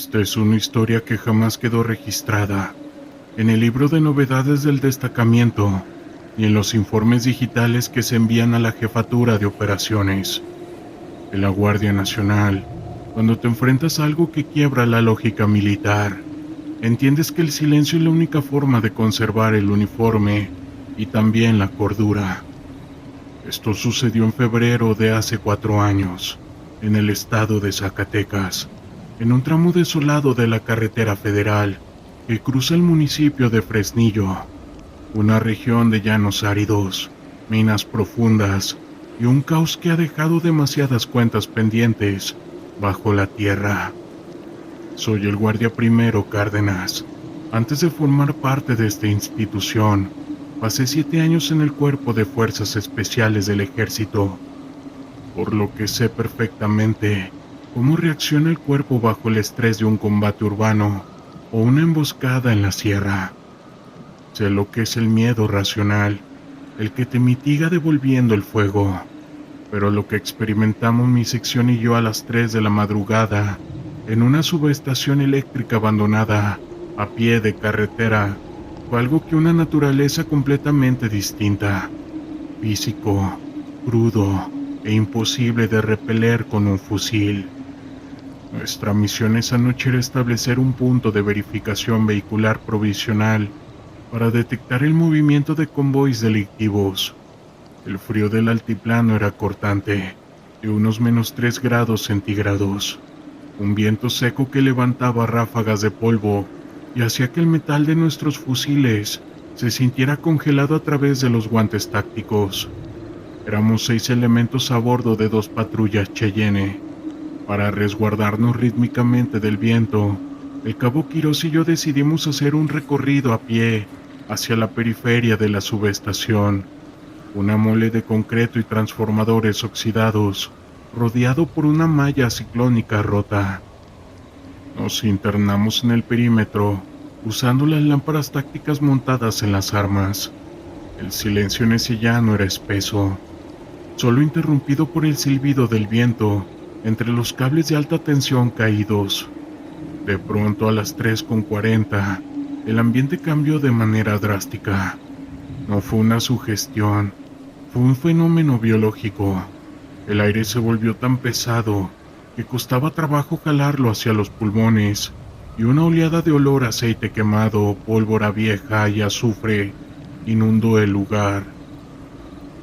Esta es una historia que jamás quedó registrada en el libro de novedades del destacamento y en los informes digitales que se envían a la jefatura de operaciones de la Guardia Nacional. Cuando te enfrentas a algo que quiebra la lógica militar, entiendes que el silencio es la única forma de conservar el uniforme y también la cordura. Esto sucedió en febrero de hace 4 años, en el estado de Zacatecas, en un tramo desolado de la carretera federal que cruza el municipio de Fresnillo, una región de llanos áridos, minas profundas y un caos que ha dejado demasiadas cuentas pendientes bajo la tierra. Soy el guardia primero Cárdenas. Antes de formar parte de esta institución, pasé 7 años en el Cuerpo de Fuerzas Especiales del Ejército, por lo que sé perfectamente cómo reacciona el cuerpo bajo el estrés de un combate urbano o una emboscada en la sierra. Sé lo que es el miedo racional, el que te mitiga devolviendo el fuego, pero lo que experimentamos mi sección y yo a las 3 de la madrugada, en una subestación eléctrica abandonada, a pie de carretera, fue algo que una naturaleza completamente distinta, físico, crudo e imposible de repeler con un fusil. Nuestra misión esa noche era establecer un punto de verificación vehicular provisional para detectar el movimiento de convoys delictivos. El frío del altiplano era cortante, de unos -3 grados centígrados. Un viento seco que levantaba ráfagas de polvo y hacía que el metal de nuestros fusiles se sintiera congelado a través de los guantes tácticos. Éramos 6 elementos a bordo de 2 patrullas Cheyenne. Para resguardarnos rítmicamente del viento, el cabo Quirós y yo decidimos hacer un recorrido a pie hacia la periferia de la subestación, una mole de concreto y transformadores oxidados, rodeado por una malla ciclónica rota. Nos internamos en el perímetro, usando las lámparas tácticas montadas en las armas. El silencio en ese llano era espeso, solo interrumpido por el silbido del viento entre los cables de alta tensión caídos. De pronto, a las 3:40, el ambiente cambió de manera drástica. No fue una sugestión, fue un fenómeno biológico. El aire se volvió tan pesado que costaba trabajo jalarlo hacia los pulmones, y una oleada de olor a aceite quemado, pólvora vieja y azufre inundó el lugar.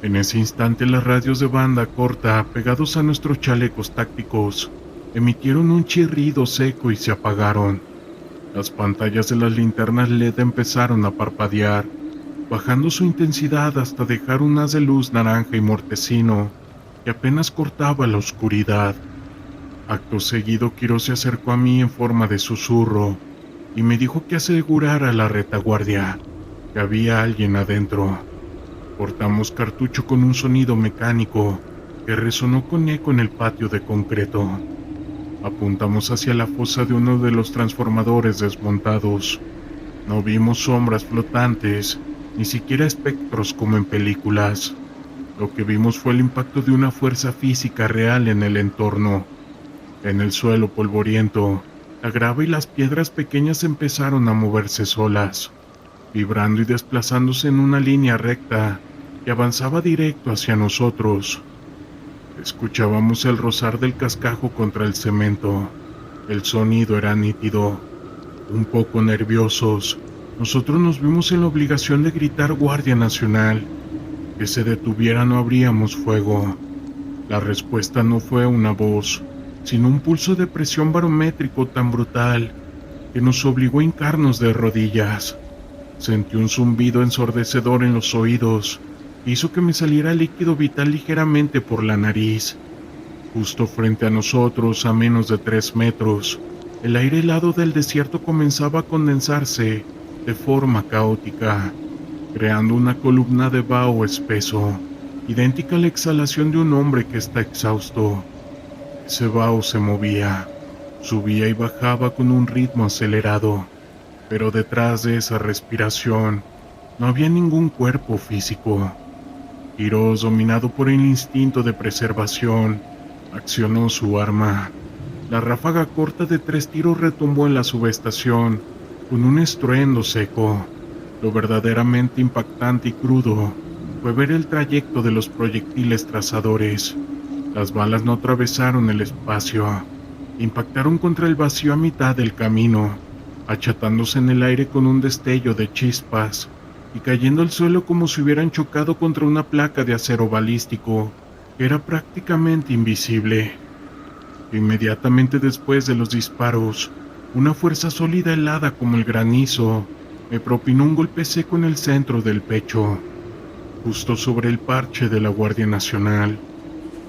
En ese instante, las radios de banda corta, pegados a nuestros chalecos tácticos, emitieron un chirrido seco y se apagaron. Las pantallas de las linternas LED empezaron a parpadear, bajando su intensidad hasta dejar un haz de luz naranja y mortecino que apenas cortaba la oscuridad. Acto seguido, Quirós se acercó a mí en forma de susurro y me dijo que asegurara a la retaguardia que había alguien adentro. Cortamos cartucho con un sonido mecánico que resonó con eco en el patio de concreto. Apuntamos hacia la fosa de uno de los transformadores desmontados. No vimos sombras flotantes, ni siquiera espectros como en películas. Lo que vimos fue el impacto de una fuerza física real en el entorno. En el suelo polvoriento, la grava y las piedras pequeñas empezaron a moverse solas, vibrando y desplazándose en una línea recta que avanzaba directo hacia nosotros. Escuchábamos el rozar del cascajo contra el cemento. El sonido era nítido. Un poco nerviosos, nosotros nos vimos en la obligación de gritar Guardia Nacional. Que se detuviera, no abríamos fuego. La respuesta no fue una voz, sino un pulso de presión barométrico tan brutal que nos obligó a hincarnos de rodillas. Sentí un zumbido ensordecedor en los oídos. Hizo que me saliera líquido vital ligeramente por la nariz. Justo frente a nosotros, a menos de 3 metros, el aire helado del desierto comenzaba a condensarse de forma caótica, creando una columna de vaho espeso, idéntica a la exhalación de un hombre que está exhausto. Ese vaho se movía, subía y bajaba con un ritmo acelerado, pero detrás de esa respiración no había ningún cuerpo físico. Quirós, dominado por el instinto de preservación, accionó su arma. La ráfaga corta de 3 tiros retumbó en la subestación, con un estruendo seco. Lo verdaderamente impactante y crudo fue ver el trayecto de los proyectiles trazadores. Las balas no atravesaron el espacio, impactaron contra el vacío a mitad del camino, achatándose en el aire con un destello de chispas y cayendo al suelo como si hubieran chocado contra una placa de acero balístico que era prácticamente invisible. Inmediatamente después de los disparos, una fuerza sólida helada como el granizo me propinó un golpe seco en el centro del pecho, justo sobre el parche de la Guardia Nacional.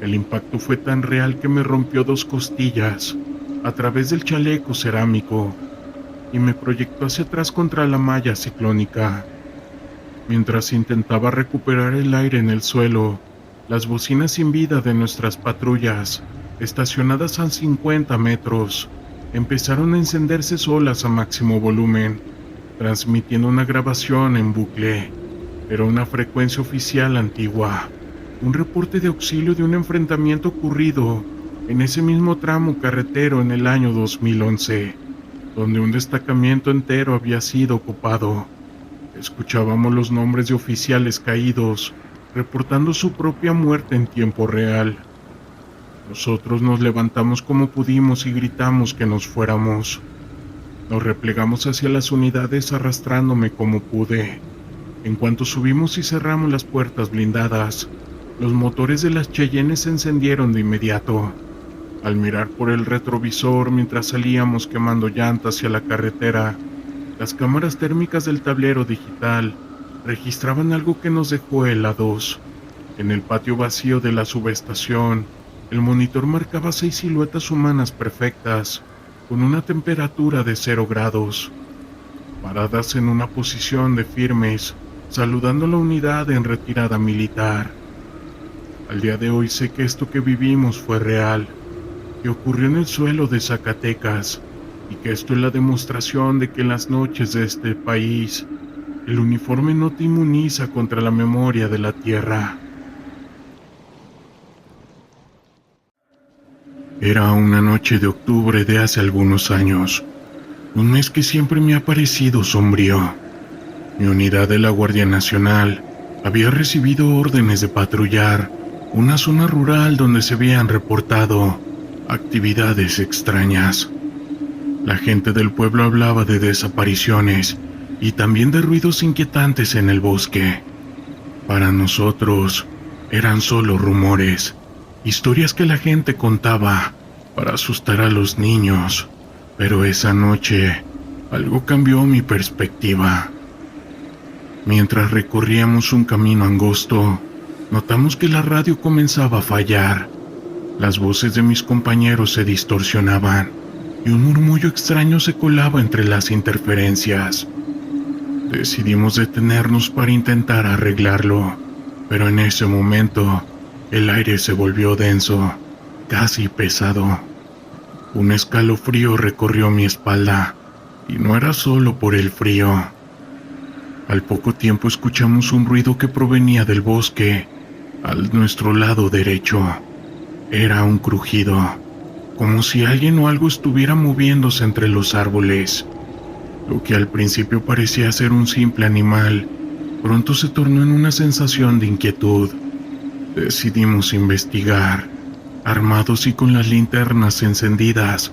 El impacto fue tan real que me rompió 2 costillas a través del chaleco cerámico y me proyectó hacia atrás contra la malla ciclónica. Mientras intentaba recuperar el aire en el suelo, las bocinas sin vida de nuestras patrullas, estacionadas a 50 metros, empezaron a encenderse solas a máximo volumen, transmitiendo una grabación en bucle. Era una frecuencia oficial antigua, un reporte de auxilio de un enfrentamiento ocurrido en ese mismo tramo carretero en el año 2011, donde un destacamento entero había sido ocupado. Escuchábamos los nombres de oficiales caídos, reportando su propia muerte en tiempo real. Nosotros nos levantamos como pudimos y gritamos que nos fuéramos. Nos replegamos hacia las unidades arrastrándome como pude. En cuanto subimos y cerramos las puertas blindadas, los motores de las Cheyennes se encendieron de inmediato. Al mirar por el retrovisor mientras salíamos quemando llantas hacia la carretera, las cámaras térmicas del tablero digital registraban algo que nos dejó helados. En el patio vacío de la subestación, el monitor marcaba 6 siluetas humanas perfectas, con una temperatura de 0 grados, paradas en una posición de firmes, saludando a la unidad en retirada militar. Al día de hoy sé que esto que vivimos fue real, que ocurrió en el suelo de Zacatecas, y que esto es la demostración de que en las noches de este país, el uniforme no te inmuniza contra la memoria de la tierra. Era una noche de octubre de hace algunos años, un mes que siempre me ha parecido sombrío. Mi unidad de la Guardia Nacional había recibido órdenes de patrullar una zona rural donde se habían reportado actividades extrañas. La gente del pueblo hablaba de desapariciones y también de ruidos inquietantes en el bosque. Para nosotros, eran solo rumores, historias que la gente contaba para asustar a los niños, pero esa noche algo cambió mi perspectiva. Mientras recorríamos un camino angosto, notamos que la radio comenzaba a fallar. Las voces de mis compañeros se distorsionaban y un murmullo extraño se colaba entre las interferencias. Decidimos detenernos para intentar arreglarlo, pero en ese momento el aire se volvió denso, casi pesado. Un escalofrío recorrió mi espalda, y no era solo por el frío. Al poco tiempo escuchamos un ruido que provenía del bosque, a nuestro lado derecho. Era un crujido, como si alguien o algo estuviera moviéndose entre los árboles. Lo que al principio parecía ser un simple animal, pronto se tornó en una sensación de inquietud. Decidimos investigar. Armados y con las linternas encendidas,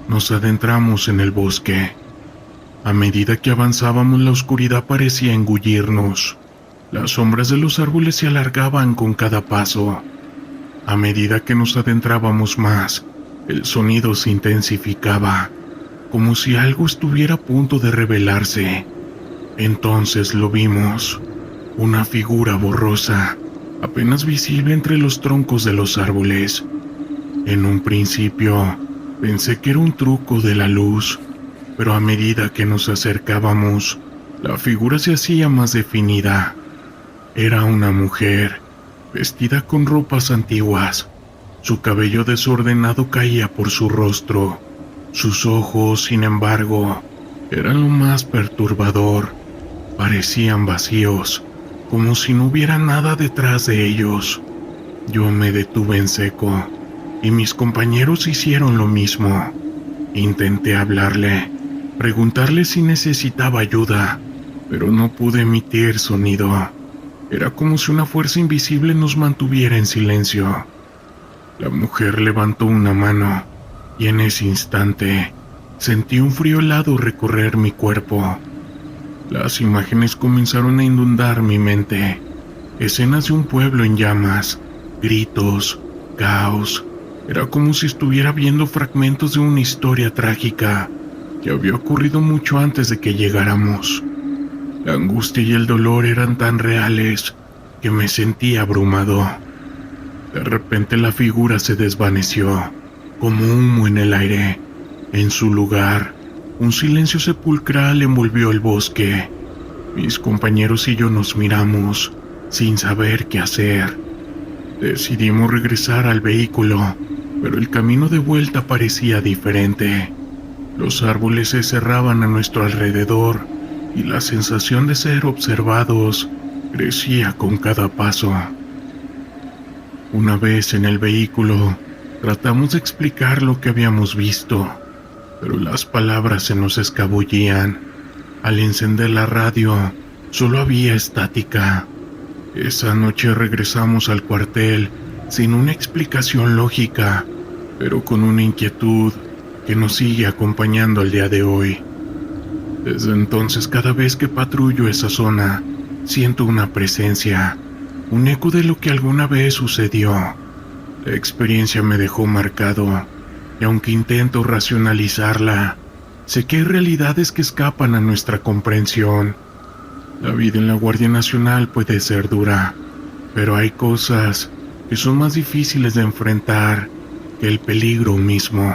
nos adentramos en el bosque. A medida que avanzábamos, la oscuridad parecía engullirnos. Las sombras de los árboles se alargaban con cada paso. A medida que nos adentrábamos más, el sonido se intensificaba, como si algo estuviera a punto de revelarse. Entonces lo vimos, una figura borrosa, apenas visible entre los troncos de los árboles. En un principio, pensé que era un truco de la luz, pero a medida que nos acercábamos, la figura se hacía más definida. Era una mujer, vestida con ropas antiguas. Su cabello desordenado caía por su rostro. Sus ojos, sin embargo, eran lo más perturbador. Parecían vacíos, como si no hubiera nada detrás de ellos. Yo me detuve en seco. y mis compañeros hicieron lo mismo. Intenté hablarle, preguntarle si necesitaba ayuda, pero no pude emitir sonido. Era como si una fuerza invisible nos mantuviera en silencio. La mujer levantó una mano, y en ese instante sentí un frío helado recorrer mi cuerpo. Las imágenes comenzaron a inundar mi mente. Escenas de un pueblo en llamas, gritos, caos. Era como si estuviera viendo fragmentos de una historia trágica que había ocurrido mucho antes de que llegáramos. La angustia y el dolor eran tan reales que me sentí abrumado. De repente la figura se desvaneció, como humo en el aire. En su lugar, un silencio sepulcral envolvió el bosque. Mis compañeros y yo nos miramos, sin saber qué hacer. Decidimos regresar al vehículo, pero el camino de vuelta parecía diferente. Los árboles se cerraban a nuestro alrededor y la sensación de ser observados crecía con cada paso. Una vez en el vehículo, tratamos de explicar lo que habíamos visto, pero las palabras se nos escabullían. Al encender la radio, solo había estática. Esa noche regresamos al cuartel sin una explicación lógica, pero con una inquietud que nos sigue acompañando al día de hoy. Desde entonces, cada vez que patrullo esa zona, siento una presencia, un eco de lo que alguna vez sucedió. La experiencia me dejó marcado, y aunque intento racionalizarla, sé que hay realidades que escapan a nuestra comprensión. La vida en la Guardia Nacional puede ser dura, pero hay cosas que son más difíciles de enfrentar que el peligro mismo.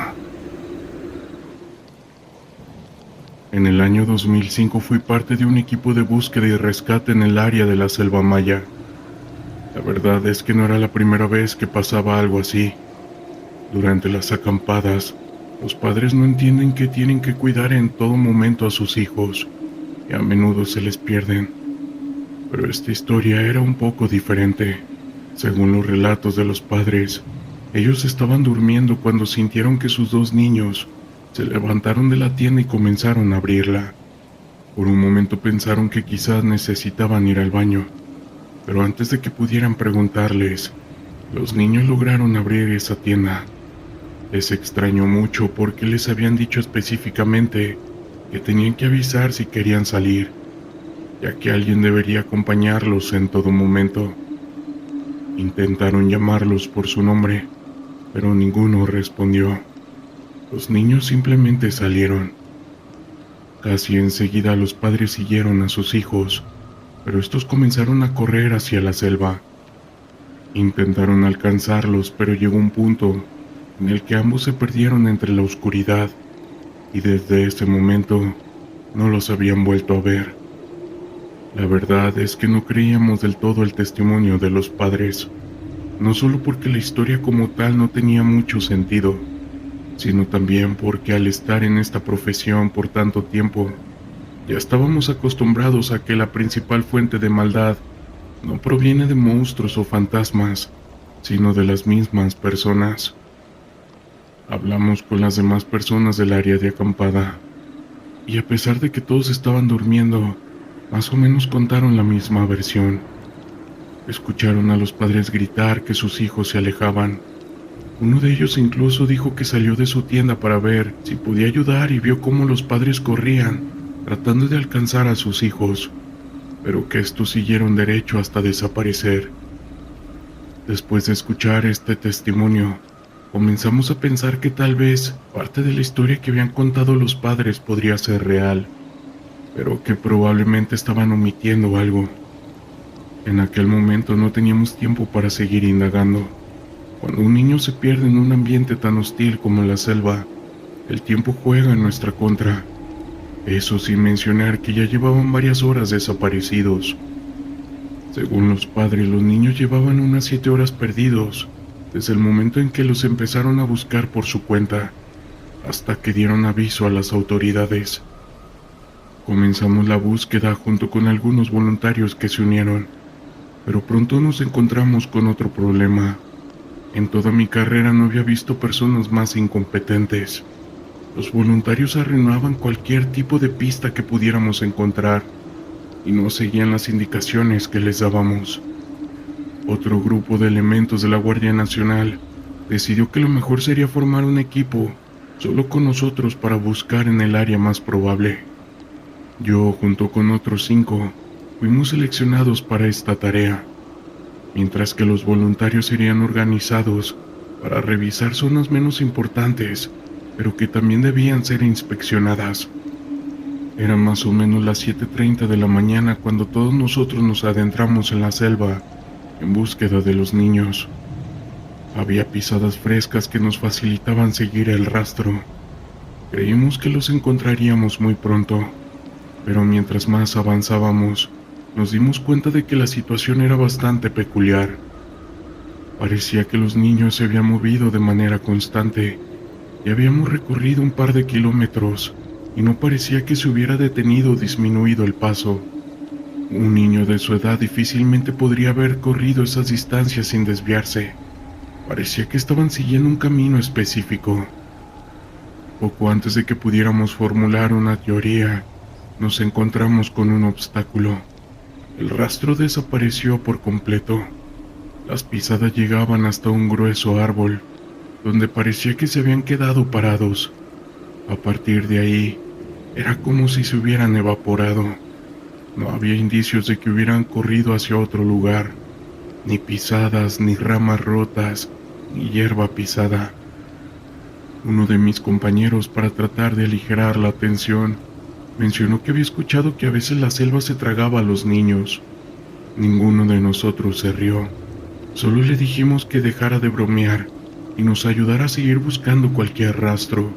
En el año 2005 fui parte de un equipo de búsqueda y rescate en el área de la Selva Maya. La verdad es que no era la primera vez que pasaba algo así. Durante las acampadas, los padres no entienden que tienen que cuidar en todo momento a sus hijos, y a menudo se les pierden. Pero esta historia era un poco diferente. Según los relatos de los padres, ellos estaban durmiendo cuando sintieron que sus dos niños se levantaron de la tienda y comenzaron a abrirla. Por un momento pensaron que quizás necesitaban ir al baño, pero antes de que pudieran preguntarles, los niños lograron abrir esa tienda. Les extrañó mucho porque les habían dicho específicamente que tenían que avisar si querían salir, ya que alguien debería acompañarlos en todo momento. Intentaron llamarlos por su nombre, pero ninguno respondió. Los niños simplemente salieron. Casi enseguida los padres siguieron a sus hijos, pero estos comenzaron a correr hacia la selva. Intentaron alcanzarlos, pero llegó un punto en el que ambos se perdieron entre la oscuridad, y desde ese momento no los habían vuelto a ver. La verdad es que no creíamos del todo el testimonio de los padres, no solo porque la historia como tal no tenía mucho sentido, sino también porque al estar en esta profesión por tanto tiempo, ya estábamos acostumbrados a que la principal fuente de maldad no proviene de monstruos o fantasmas, sino de las mismas personas. Hablamos con las demás personas del área de acampada, y a pesar de que todos estaban durmiendo, más o menos contaron la misma versión. Escucharon a los padres gritar que sus hijos se alejaban. Uno de ellos incluso dijo que salió de su tienda para ver si podía ayudar y vio cómo los padres corrían, tratando de alcanzar a sus hijos, pero que estos siguieron derecho hasta desaparecer. Después de escuchar este testimonio, comenzamos a pensar que tal vez parte de la historia que habían contado los padres podría ser real, pero que probablemente estaban omitiendo algo. En aquel momento no teníamos tiempo para seguir indagando. Cuando un niño se pierde en un ambiente tan hostil como la selva, el tiempo juega en nuestra contra. Eso sin mencionar que ya llevaban varias horas desaparecidos. Según los padres, los niños llevaban unas 7 horas perdidos, desde el momento en que los empezaron a buscar por su cuenta, hasta que dieron aviso a las autoridades. Comenzamos la búsqueda junto con algunos voluntarios que se unieron, pero pronto nos encontramos con otro problema. En toda mi carrera no había visto personas más incompetentes. Los voluntarios arruinaban cualquier tipo de pista que pudiéramos encontrar y no seguían las indicaciones que les dábamos. Otro grupo de elementos de la Guardia Nacional decidió que lo mejor sería formar un equipo solo con nosotros para buscar en el área más probable. Yo, junto con otros 5, fuimos seleccionados para esta tarea, mientras que los voluntarios serían organizados para revisar zonas menos importantes, pero que también debían ser inspeccionadas. Eran más o menos las 7:30 de la mañana cuando todos nosotros nos adentramos en la selva en búsqueda de los niños. Había pisadas frescas que nos facilitaban seguir el rastro. Creímos que los encontraríamos muy pronto, pero mientras más avanzábamos, nos dimos cuenta de que la situación era bastante peculiar. Parecía que los niños se habían movido de manera constante y habíamos recorrido un par de kilómetros y no parecía que se hubiera detenido o disminuido el paso. Un niño de su edad difícilmente podría haber corrido esas distancias sin desviarse. Parecía que estaban siguiendo un camino específico. Poco antes de que pudiéramos formular una teoría, nos encontramos con un obstáculo. El rastro desapareció por completo. Las pisadas llegaban hasta un grueso árbol, donde parecía que se habían quedado parados. A partir de ahí, era como si se hubieran evaporado. No había indicios de que hubieran corrido hacia otro lugar, ni pisadas, ni ramas rotas, ni hierba pisada. Uno de mis compañeros, para tratar de aligerar la tensión, mencionó que había escuchado que a veces la selva se tragaba a los niños. Ninguno de nosotros se rió. Solo le dijimos que dejara de bromear y nos ayudara a seguir buscando cualquier rastro.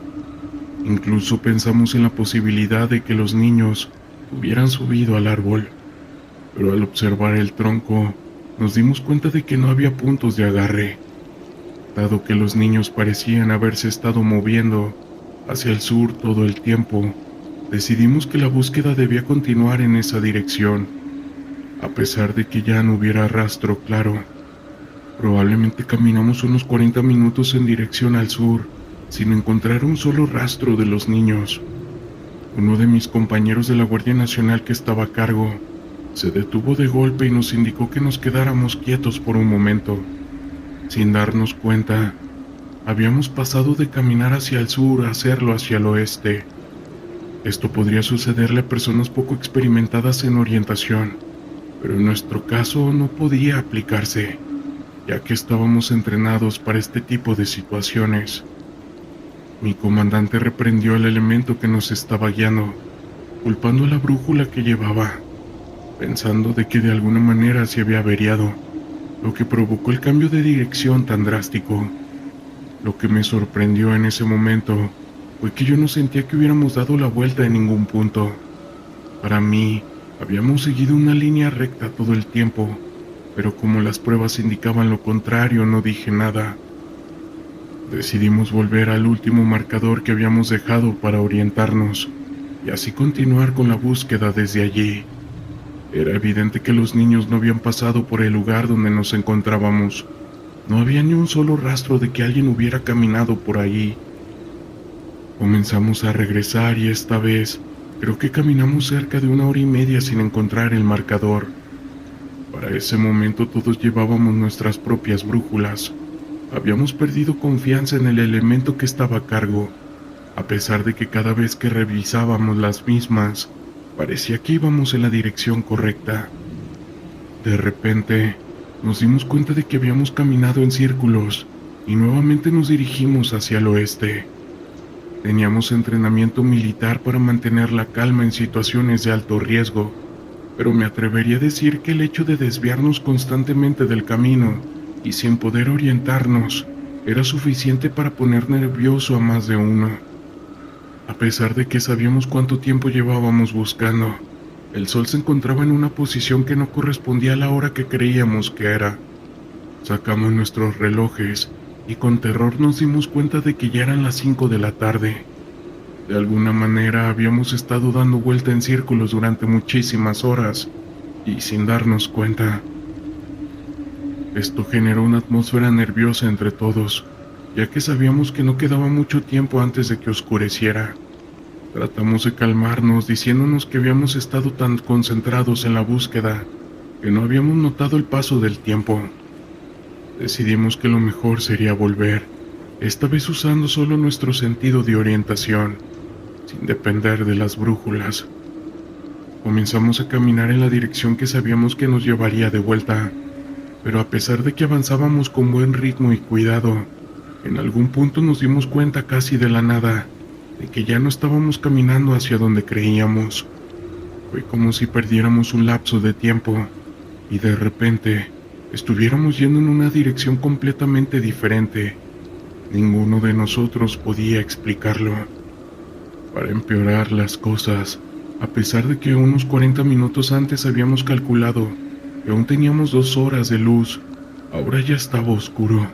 Incluso pensamos en la posibilidad de que los niños hubieran subido al árbol, pero al observar el tronco, nos dimos cuenta de que no había puntos de agarre. Dado que los niños parecían haberse estado moviendo hacia el sur todo el tiempo, decidimos que la búsqueda debía continuar en esa dirección, a pesar de que ya no hubiera rastro claro. Probablemente caminamos unos 40 minutos en dirección al sur, sin encontrar un solo rastro de los niños. Uno de mis compañeros de la Guardia Nacional que estaba a cargo se detuvo de golpe y nos indicó que nos quedáramos quietos por un momento. Sin darnos cuenta, habíamos pasado de caminar hacia el sur a hacerlo hacia el oeste. Esto podría sucederle a personas poco experimentadas en orientación, pero en nuestro caso no podía aplicarse, ya que estábamos entrenados para este tipo de situaciones. Mi comandante reprendió al elemento que nos estaba guiando, culpando a la brújula que llevaba, pensando de que de alguna manera se había averiado, lo que provocó el cambio de dirección tan drástico. Lo que me sorprendió en ese momento fue que yo no sentía que hubiéramos dado la vuelta en ningún punto. Para mí, habíamos seguido una línea recta todo el tiempo, pero como las pruebas indicaban lo contrario, no dije nada. Decidimos volver al último marcador que habíamos dejado para orientarnos, y así continuar con la búsqueda desde allí. Era evidente que los niños no habían pasado por el lugar donde nos encontrábamos. No había ni un solo rastro de que alguien hubiera caminado por ahí. Comenzamos a regresar y esta vez creo que caminamos cerca de 1 hora y media sin encontrar el marcador. Para ese momento todos llevábamos nuestras propias brújulas. Habíamos perdido confianza en el elemento que estaba a cargo, a pesar de que cada vez que revisábamos las mismas, parecía que íbamos en la dirección correcta. De repente, nos dimos cuenta de que habíamos caminado en círculos y nuevamente nos dirigimos hacia el oeste. Teníamos entrenamiento militar para mantener la calma en situaciones de alto riesgo, pero me atrevería a decir que el hecho de desviarnos constantemente del camino y sin poder orientarnos era suficiente para poner nervioso a más de uno. A pesar de que sabíamos cuánto tiempo llevábamos buscando, el sol se encontraba en una posición que no correspondía a la hora que creíamos que era. Sacamos nuestros relojes y con terror nos dimos cuenta de que ya eran las 5 de la tarde. De alguna manera habíamos estado dando vuelta en círculos durante muchísimas horas y sin darnos cuenta. Esto generó una atmósfera nerviosa entre todos, ya que sabíamos que no quedaba mucho tiempo antes de que oscureciera. Tratamos de calmarnos diciéndonos que habíamos estado tan concentrados en la búsqueda que no habíamos notado el paso del tiempo. Decidimos que lo mejor sería volver, esta vez usando solo nuestro sentido de orientación, sin depender de las brújulas. Comenzamos a caminar en la dirección que sabíamos que nos llevaría de vuelta, pero a pesar de que avanzábamos con buen ritmo y cuidado, en algún punto nos dimos cuenta casi de la nada de que ya no estábamos caminando hacia donde creíamos. Fue como si perdiéramos un lapso de tiempo y de repente estuviéramos yendo en una dirección completamente diferente. Ninguno de nosotros podía explicarlo. Para empeorar las cosas, a pesar de que unos 40 minutos antes habíamos calculado que aún teníamos 2 horas de luz, ahora ya estaba oscuro.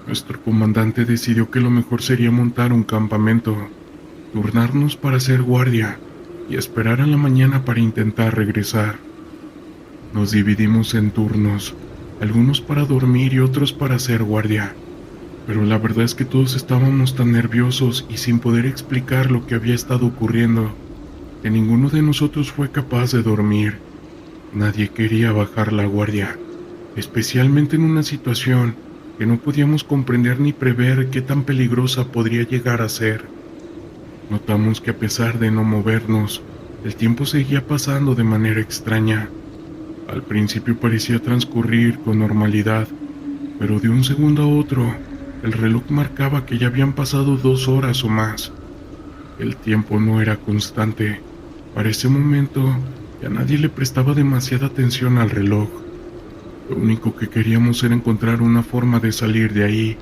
Nuestro comandante decidió que lo mejor sería montar un campamento, turnarnos para hacer guardia y esperar a la mañana para intentar regresar. Nos dividimos en turnos, algunos para dormir y otros para hacer guardia, pero la verdad es que todos estábamos tan nerviosos y sin poder explicar lo que había estado ocurriendo, que ninguno de nosotros fue capaz de dormir. Nadie quería bajar la guardia, especialmente en una situación que no podíamos comprender ni prever qué tan peligrosa podría llegar a ser. Notamos que a pesar de no movernos, el tiempo seguía pasando de manera extraña. Al principio parecía transcurrir con normalidad, pero de un segundo a otro, el reloj marcaba que ya habían pasado 2 horas o más. El tiempo no era constante. Para ese momento, ya nadie le prestaba demasiada atención al reloj. Lo único que queríamos era encontrar una forma de salir de ahí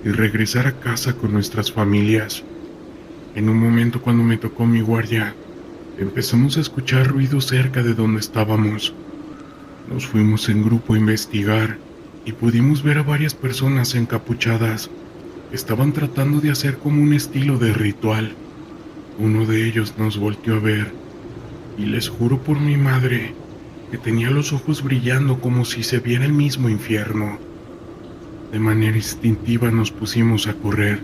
y regresar a casa con nuestras familias. En un momento, cuando me tocó mi guardia, empezamos a escuchar ruidos cerca de donde estábamos. Nos fuimos en grupo a investigar y pudimos ver a varias personas encapuchadas que estaban tratando de hacer como un estilo de ritual. Uno de ellos nos volteó a ver y les juro por mi madre que tenía los ojos brillando como si se viera el mismo infierno. De manera instintiva nos pusimos a correr.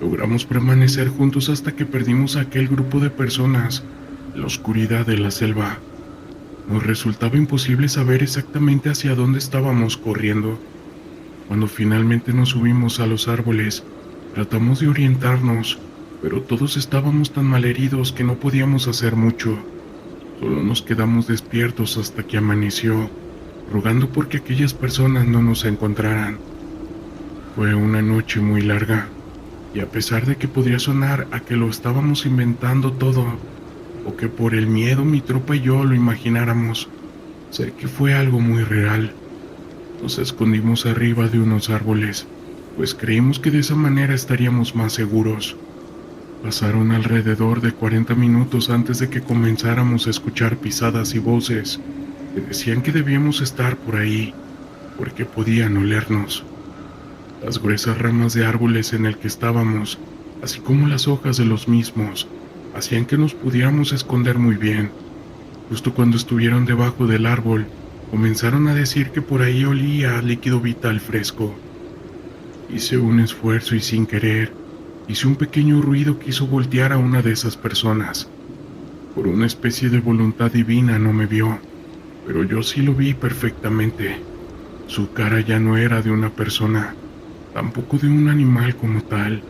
Logramos permanecer juntos hasta que perdimos a aquel grupo de personas en la oscuridad de la selva. Nos resultaba imposible saber exactamente hacia dónde estábamos corriendo. Cuando finalmente nos subimos a los árboles, tratamos de orientarnos, pero todos estábamos tan malheridos que no podíamos hacer mucho. Solo nos quedamos despiertos hasta que amaneció, rogando porque aquellas personas no nos encontraran. Fue una noche muy larga, y a pesar de que podría sonar a que lo estábamos inventando todo, o que por el miedo mi tropa y yo lo imagináramos, sé que fue algo muy real. Nos escondimos arriba de unos árboles, pues creímos que de esa manera estaríamos más seguros. Pasaron alrededor de 40 minutos antes de que comenzáramos a escuchar pisadas y voces que decían que debíamos estar por ahí, porque podían olernos. Las gruesas ramas de árboles en el que estábamos, así como las hojas de los mismos, hacían que nos pudiéramos esconder muy bien. Justo cuando estuvieron debajo del árbol, comenzaron a decir que por ahí olía a líquido vital fresco. Hice un esfuerzo y sin querer, hice un pequeño ruido que hizo voltear a una de esas personas. Por una especie de voluntad divina no me vio, pero yo sí lo vi perfectamente. Su cara ya no era de una persona, tampoco de un animal como tal.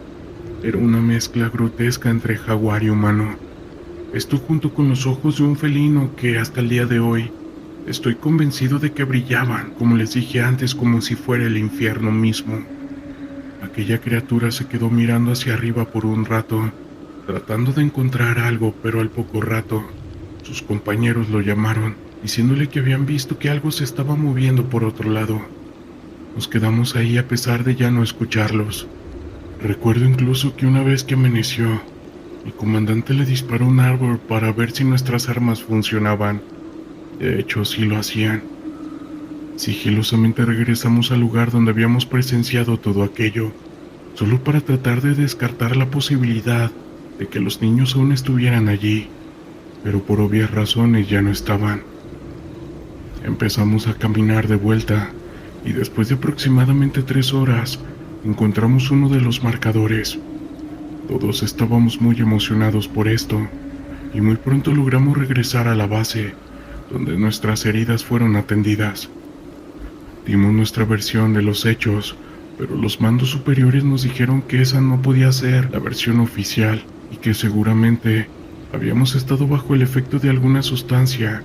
Era una mezcla grotesca entre jaguar y humano. Esto junto con los ojos de un felino que hasta el día de hoy estoy convencido de que brillaban, como les dije antes, como si fuera el infierno mismo. Aquella criatura se quedó mirando hacia arriba por un rato, tratando de encontrar algo, pero al poco rato, sus compañeros lo llamaron, diciéndole que habían visto que algo se estaba moviendo por otro lado. Nos quedamos ahí a pesar de ya no escucharlos. Recuerdo incluso que una vez que amaneció, mi comandante le disparó a un árbol para ver si nuestras armas funcionaban. De hecho, sí lo hacían. Sigilosamente regresamos al lugar donde habíamos presenciado todo aquello, solo para tratar de descartar la posibilidad de que los niños aún estuvieran allí, pero por obvias razones ya no estaban. Empezamos a caminar de vuelta, y después de aproximadamente 3 horas, encontramos uno de los marcadores. Todos estábamos muy emocionados por esto, y muy pronto logramos regresar a la base, donde nuestras heridas fueron atendidas. Dimos nuestra versión de los hechos, pero los mandos superiores nos dijeron que esa no podía ser la versión oficial y que seguramente habíamos estado bajo el efecto de alguna sustancia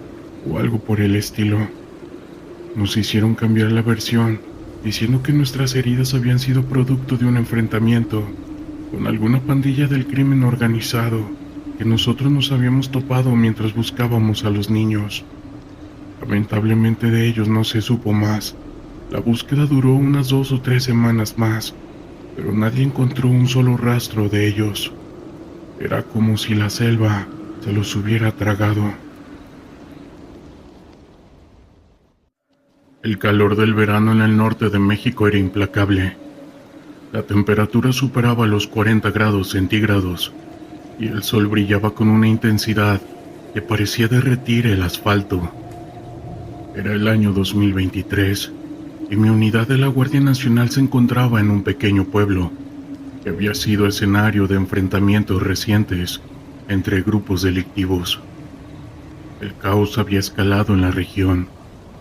o algo por el estilo. Nos hicieron cambiar la versión, diciendo que nuestras heridas habían sido producto de un enfrentamiento con alguna pandilla del crimen organizado que nosotros nos habíamos topado mientras buscábamos a los niños. Lamentablemente de ellos no se supo más. La búsqueda duró unas 2 o 3 semanas más, pero nadie encontró un solo rastro de ellos. Era como si la selva se los hubiera tragado. El calor del verano en el norte de México era implacable. La temperatura superaba los 40 grados centígrados y el sol brillaba con una intensidad que parecía derretir el asfalto. Era el año 2023 y mi unidad de la Guardia Nacional se encontraba en un pequeño pueblo que había sido escenario de enfrentamientos recientes entre grupos delictivos. El caos había escalado en la región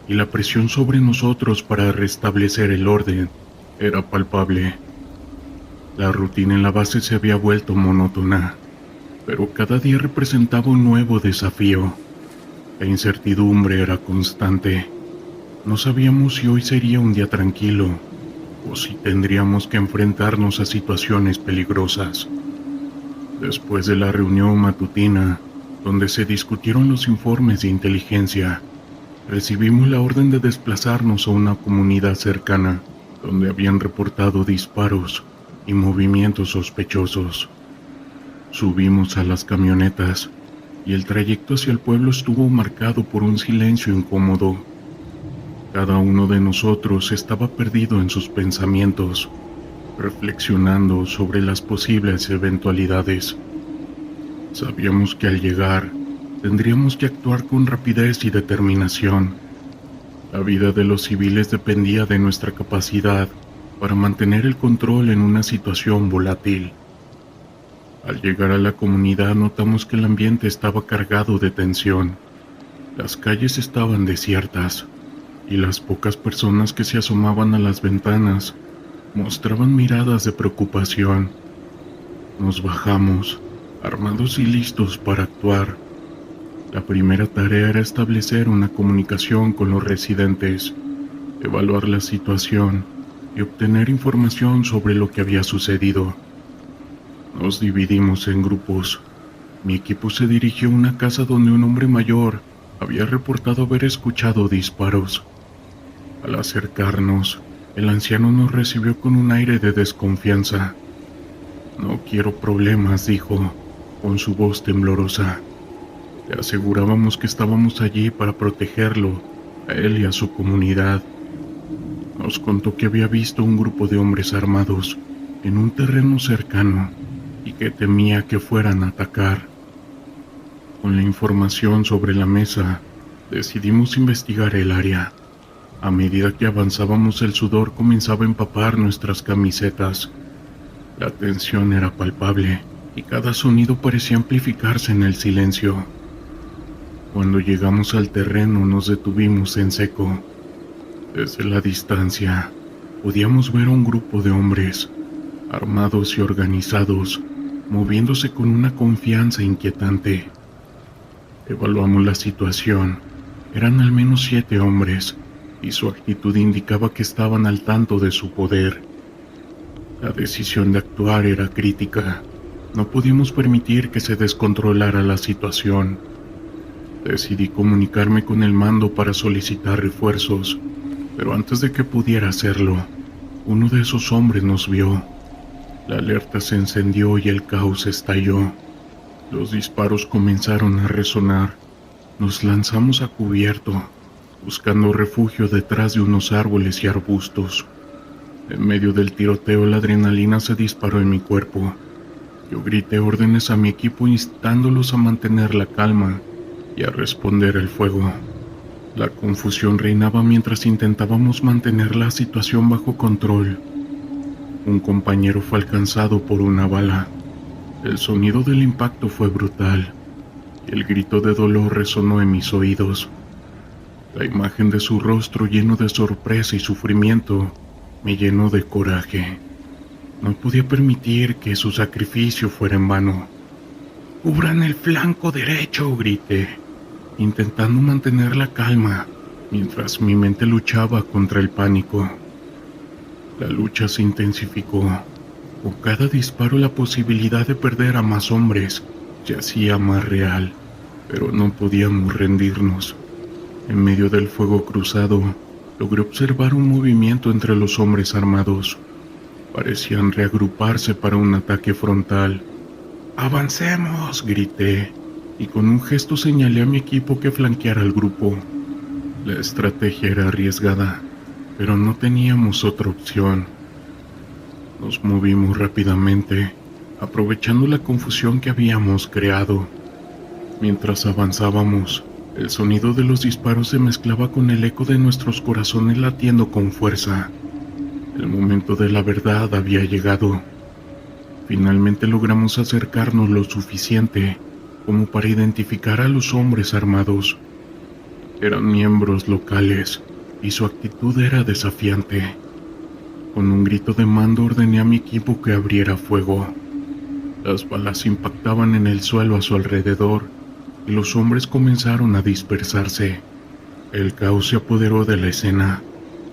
y la presión sobre nosotros para restablecer el orden era palpable. La rutina en la base se había vuelto monótona, pero cada día representaba un nuevo desafío. La incertidumbre era constante. No sabíamos si hoy sería un día tranquilo o si tendríamos que enfrentarnos a situaciones peligrosas. Después de la reunión matutina, donde se discutieron los informes de inteligencia, recibimos la orden de desplazarnos a una comunidad cercana, donde habían reportado disparos y movimientos sospechosos. Subimos a las camionetas y el trayecto hacia el pueblo estuvo marcado por un silencio incómodo. Cada uno de nosotros estaba perdido en sus pensamientos, reflexionando sobre las posibles eventualidades. Sabíamos que al llegar tendríamos que actuar con rapidez y determinación. La vida de los civiles dependía de nuestra capacidad para mantener el control en una situación volátil. Al llegar a la comunidad notamos que el ambiente estaba cargado de tensión. Las calles estaban desiertas y las pocas personas que se asomaban a las ventanas mostraban miradas de preocupación. Nos bajamos, armados y listos para actuar. La primera tarea era establecer una comunicación con los residentes, evaluar la situación y obtener información sobre lo que había sucedido. Nos dividimos en grupos. Mi equipo se dirigió a una casa donde un hombre mayor había reportado haber escuchado disparos. Al acercarnos, el anciano nos recibió con un aire de desconfianza. «No quiero problemas», dijo, con su voz temblorosa. Le asegurábamos que estábamos allí para protegerlo, a él y a su comunidad. Nos contó que había visto un grupo de hombres armados en un terreno cercano y que temía que fueran a atacar. Con la información sobre la mesa, decidimos investigar el área. A medida que avanzábamos, el sudor comenzaba a empapar nuestras camisetas. La tensión era palpable y cada sonido parecía amplificarse en el silencio. Cuando llegamos al terreno, nos detuvimos en seco. Desde la distancia, podíamos ver a un grupo de hombres, armados y organizados, moviéndose con una confianza inquietante. Evaluamos la situación. Eran al menos 7 hombres, y su actitud indicaba que estaban al tanto de su poder. La decisión de actuar era crítica. No podíamos permitir que se descontrolara la situación. Decidí comunicarme con el mando para solicitar refuerzos, pero antes de que pudiera hacerlo, uno de esos hombres nos vio. La alerta se encendió y el caos estalló. Los disparos comenzaron a resonar. Nos lanzamos a cubierto, buscando refugio detrás de unos árboles y arbustos. En medio del tiroteo, la adrenalina se disparó en mi cuerpo. Yo grité órdenes a mi equipo instándolos a mantener la calma y a responder el fuego. La confusión reinaba mientras intentábamos mantener la situación bajo control. Un compañero fue alcanzado por una bala. El sonido del impacto fue brutal y el grito de dolor resonó en mis oídos. La imagen de su rostro lleno de sorpresa y sufrimiento me llenó de coraje. No podía permitir que su sacrificio fuera en vano. ¡Cubran el flanco derecho!, grité, intentando mantener la calma mientras mi mente luchaba contra el pánico. La lucha se intensificó. Con cada disparo la posibilidad de perder a más hombres se hacía más real, pero no podíamos rendirnos. En medio del fuego cruzado, logré observar un movimiento entre los hombres armados. Parecían reagruparse para un ataque frontal. ¡Avancemos!, grité, y con un gesto señalé a mi equipo que flanqueara al grupo. La estrategia era arriesgada, pero no teníamos otra opción. Nos movimos rápidamente, aprovechando la confusión que habíamos creado. Mientras avanzábamos, el sonido de los disparos se mezclaba con el eco de nuestros corazones latiendo con fuerza. El momento de la verdad había llegado. Finalmente logramos acercarnos lo suficiente como para identificar a los hombres armados. Eran miembros locales y su actitud era desafiante. Con un grito de mando ordené a mi equipo que abriera fuego. Las balas impactaban en el suelo a su alrededor y los hombres comenzaron a dispersarse. El caos se apoderó de la escena.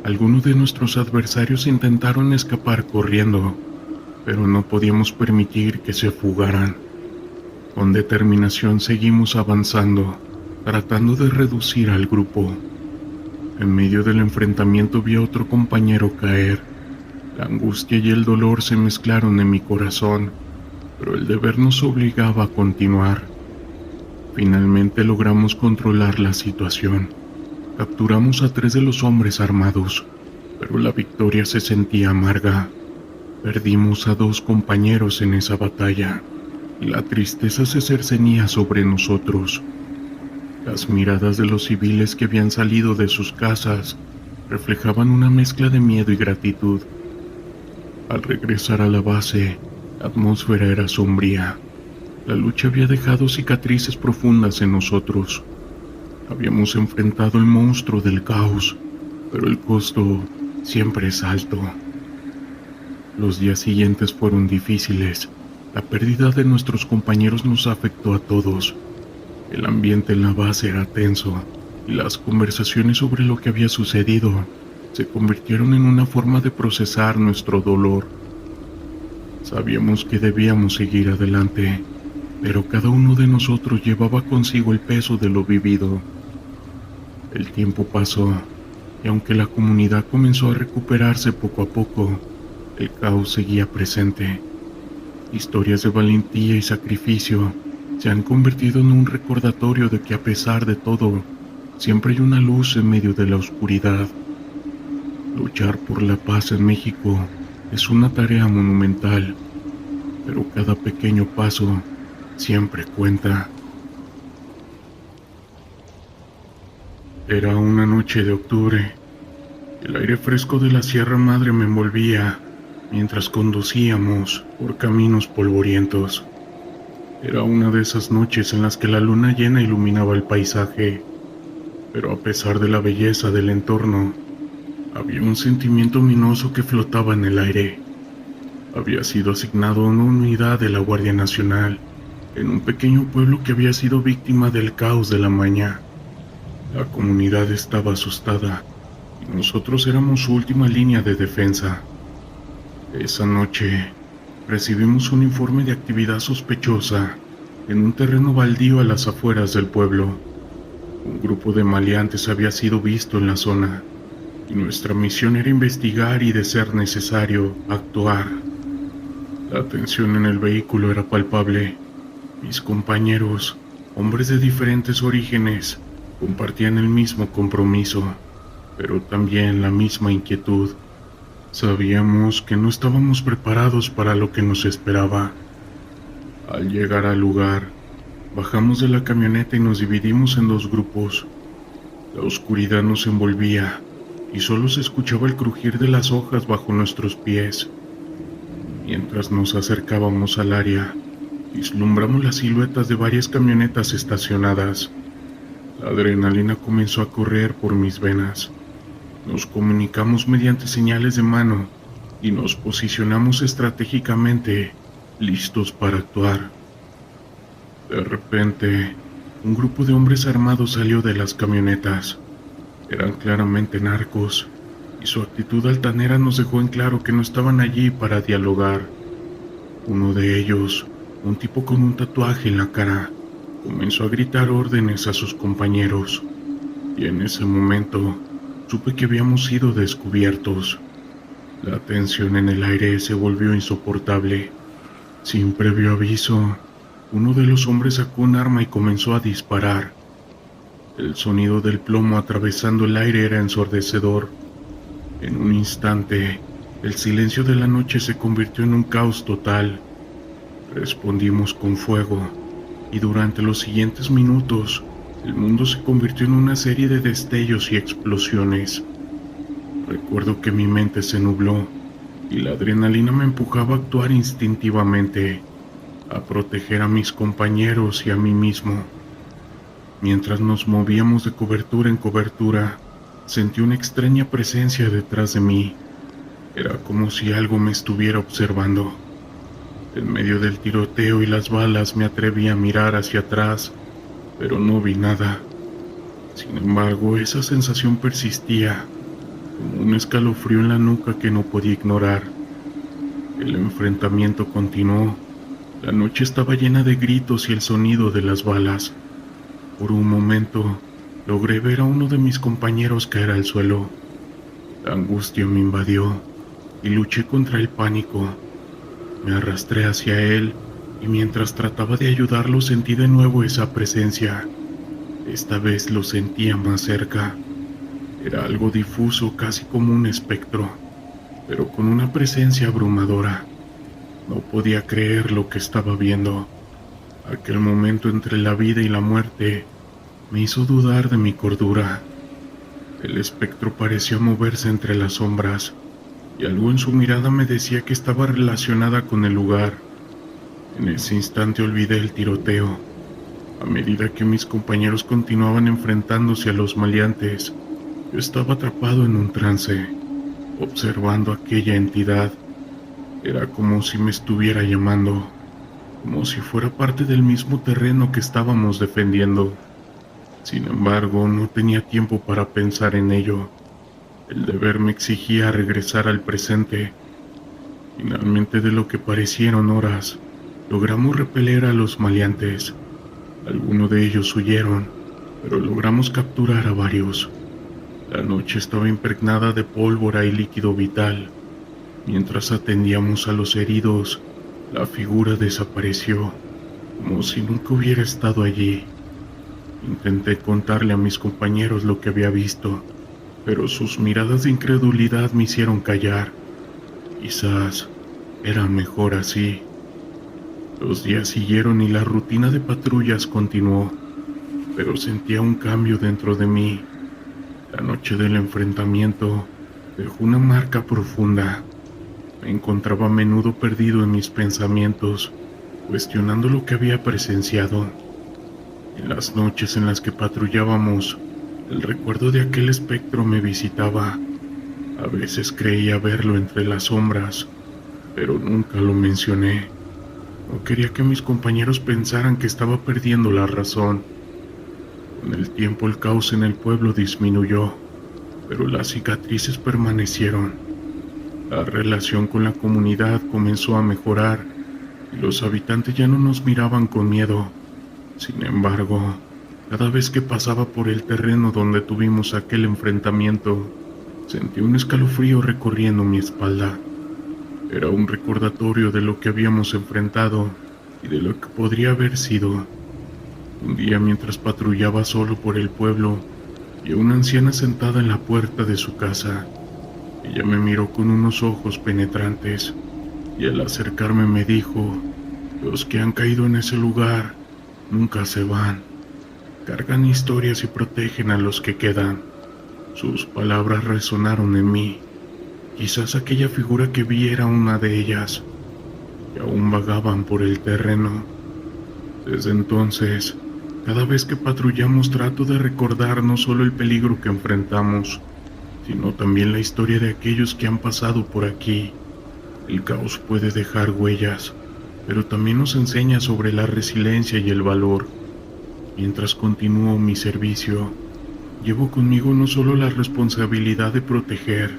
Algunos de nuestros adversarios intentaron escapar corriendo, pero no podíamos permitir que se fugaran. Con determinación seguimos avanzando, tratando de reducir al grupo. En medio del enfrentamiento vi a otro compañero caer. La angustia y el dolor se mezclaron en mi corazón, pero el deber nos obligaba a continuar. Finalmente logramos controlar la situación. Capturamos a 3 de los hombres armados, pero la victoria se sentía amarga. Perdimos a 2 compañeros en esa batalla, y la tristeza se cercenía sobre nosotros. Las miradas de los civiles que habían salido de sus casas reflejaban una mezcla de miedo y gratitud. Al regresar a la base, la atmósfera era sombría. La lucha había dejado cicatrices profundas en nosotros. Habíamos enfrentado el monstruo del caos, pero el costo siempre es alto. Los días siguientes fueron difíciles. La pérdida de nuestros compañeros nos afectó a todos. El ambiente en la base era tenso, y las conversaciones sobre lo que había sucedido se convirtieron en una forma de procesar nuestro dolor. Sabíamos que debíamos seguir adelante, pero cada uno de nosotros llevaba consigo el peso de lo vivido. El tiempo pasó, y aunque la comunidad comenzó a recuperarse poco a poco, el caos seguía presente. Historias de valentía y sacrificio se han convertido en un recordatorio de que a pesar de todo, siempre hay una luz en medio de la oscuridad. Luchar por la paz en México es una tarea monumental, pero cada pequeño paso siempre cuenta. Era una noche de octubre. El aire fresco de la Sierra Madre me envolvía mientras conducíamos por caminos polvorientos. Era una de esas noches en las que la luna llena iluminaba el paisaje, pero a pesar de la belleza del entorno, había un sentimiento ominoso que flotaba en el aire. Había sido asignado a una unidad de la Guardia Nacional en un pequeño pueblo que había sido víctima del caos de la mañana. La comunidad estaba asustada y nosotros éramos su última línea de defensa. Esa noche recibimos un informe de actividad sospechosa en un terreno baldío a las afueras del pueblo. Un grupo de maleantes había sido visto en la zona y nuestra misión era investigar y, de ser necesario, actuar. La tensión en el vehículo era palpable. Mis compañeros, hombres de diferentes orígenes, compartían el mismo compromiso, pero también la misma inquietud. Sabíamos que no estábamos preparados para lo que nos esperaba. Al llegar al lugar, bajamos de la camioneta y nos dividimos en 2 grupos. La oscuridad nos envolvía y solo se escuchaba el crujir de las hojas bajo nuestros pies. Mientras nos acercábamos al área, vislumbramos las siluetas de varias camionetas estacionadas. La adrenalina comenzó a correr por mis venas. Nos comunicamos mediante señales de mano y nos posicionamos estratégicamente, listos para actuar. De repente, un grupo de hombres armados salió de las camionetas. Eran claramente narcos, y su actitud altanera nos dejó en claro que no estaban allí para dialogar. Uno de ellos, un tipo con un tatuaje en la cara, comenzó a gritar órdenes a sus compañeros, y en ese momento supe que habíamos sido descubiertos. La tensión en el aire se volvió insoportable. Sin previo aviso, uno de los hombres sacó un arma y comenzó a disparar. El sonido del plomo atravesando el aire era ensordecedor. En un instante, el silencio de la noche se convirtió en un caos total. Respondimos con fuego, y durante los siguientes minutos, el mundo se convirtió en una serie de destellos y explosiones. Recuerdo que mi mente se nubló, y la adrenalina me empujaba a actuar instintivamente, a proteger a mis compañeros y a mí mismo. Mientras nos movíamos de cobertura en cobertura, sentí una extraña presencia detrás de mí. Era como si algo me estuviera observando. En medio del tiroteo y las balas me atreví a mirar hacia atrás, pero no vi nada. Sin embargo, esa sensación persistía, como un escalofrío en la nuca que no podía ignorar. El enfrentamiento continuó. La noche estaba llena de gritos y el sonido de las balas. Por un momento, logré ver a uno de mis compañeros caer al suelo. La angustia me invadió y luché contra el pánico. Me arrastré hacia él y mientras trataba de ayudarlo sentí de nuevo esa presencia. Esta vez lo sentía más cerca. Era algo difuso, casi como un espectro, pero con una presencia abrumadora. No podía creer lo que estaba viendo. Aquel momento entre la vida y la muerte me hizo dudar de mi cordura. El espectro parecía moverse entre las sombras, y algo en su mirada me decía que estaba relacionada con el lugar. En ese instante olvidé el tiroteo. A medida que mis compañeros continuaban enfrentándose a los maleantes, yo estaba atrapado en un trance, observando aquella entidad. Era como si me estuviera llamando, como si fuera parte del mismo terreno que estábamos defendiendo. Sin embargo, no tenía tiempo para pensar en ello. El deber me exigía regresar al presente. Finalmente, de lo que parecieron horas, logramos repeler a los maleantes. Algunos de ellos huyeron, pero logramos capturar a varios. La noche estaba impregnada de pólvora y líquido vital. Mientras atendíamos a los heridos, la figura desapareció, como si nunca hubiera estado allí. Intenté contarle a mis compañeros lo que había visto, pero sus miradas de incredulidad me hicieron callar. Quizás era mejor así. Los días siguieron y la rutina de patrullas continuó, pero sentía un cambio dentro de mí. La noche del enfrentamiento dejó una marca profunda. Me encontraba a menudo perdido en mis pensamientos, cuestionando lo que había presenciado. En las noches en las que patrullábamos, el recuerdo de aquel espectro me visitaba. A veces creía verlo entre las sombras, pero nunca lo mencioné. No quería que mis compañeros pensaran que estaba perdiendo la razón. Con el tiempo el caos en el pueblo disminuyó, pero las cicatrices permanecieron. La relación con la comunidad comenzó a mejorar y los habitantes ya no nos miraban con miedo. Sin embargo, cada vez que pasaba por el terreno donde tuvimos aquel enfrentamiento, sentí un escalofrío recorriendo mi espalda. Era un recordatorio de lo que habíamos enfrentado y de lo que podría haber sido. Un día, mientras patrullaba solo por el pueblo, vi a una anciana sentada en la puerta de su casa. Ella me miró con unos ojos penetrantes y al acercarme me dijo: "Los que han caído en ese lugar nunca se van". cargan historias y protegen a los que quedan. Sus palabras resonaron en mí. Quizás aquella figura que vi era una de ellas, que aún vagaban por el terreno. Desde entonces, cada vez que patrullamos trato de recordar no solo el peligro que enfrentamos, sino también la historia de aquellos que han pasado por aquí. El caos puede dejar huellas, pero también nos enseña sobre la resiliencia y el valor. Mientras continúo mi servicio, llevo conmigo no solo la responsabilidad de proteger,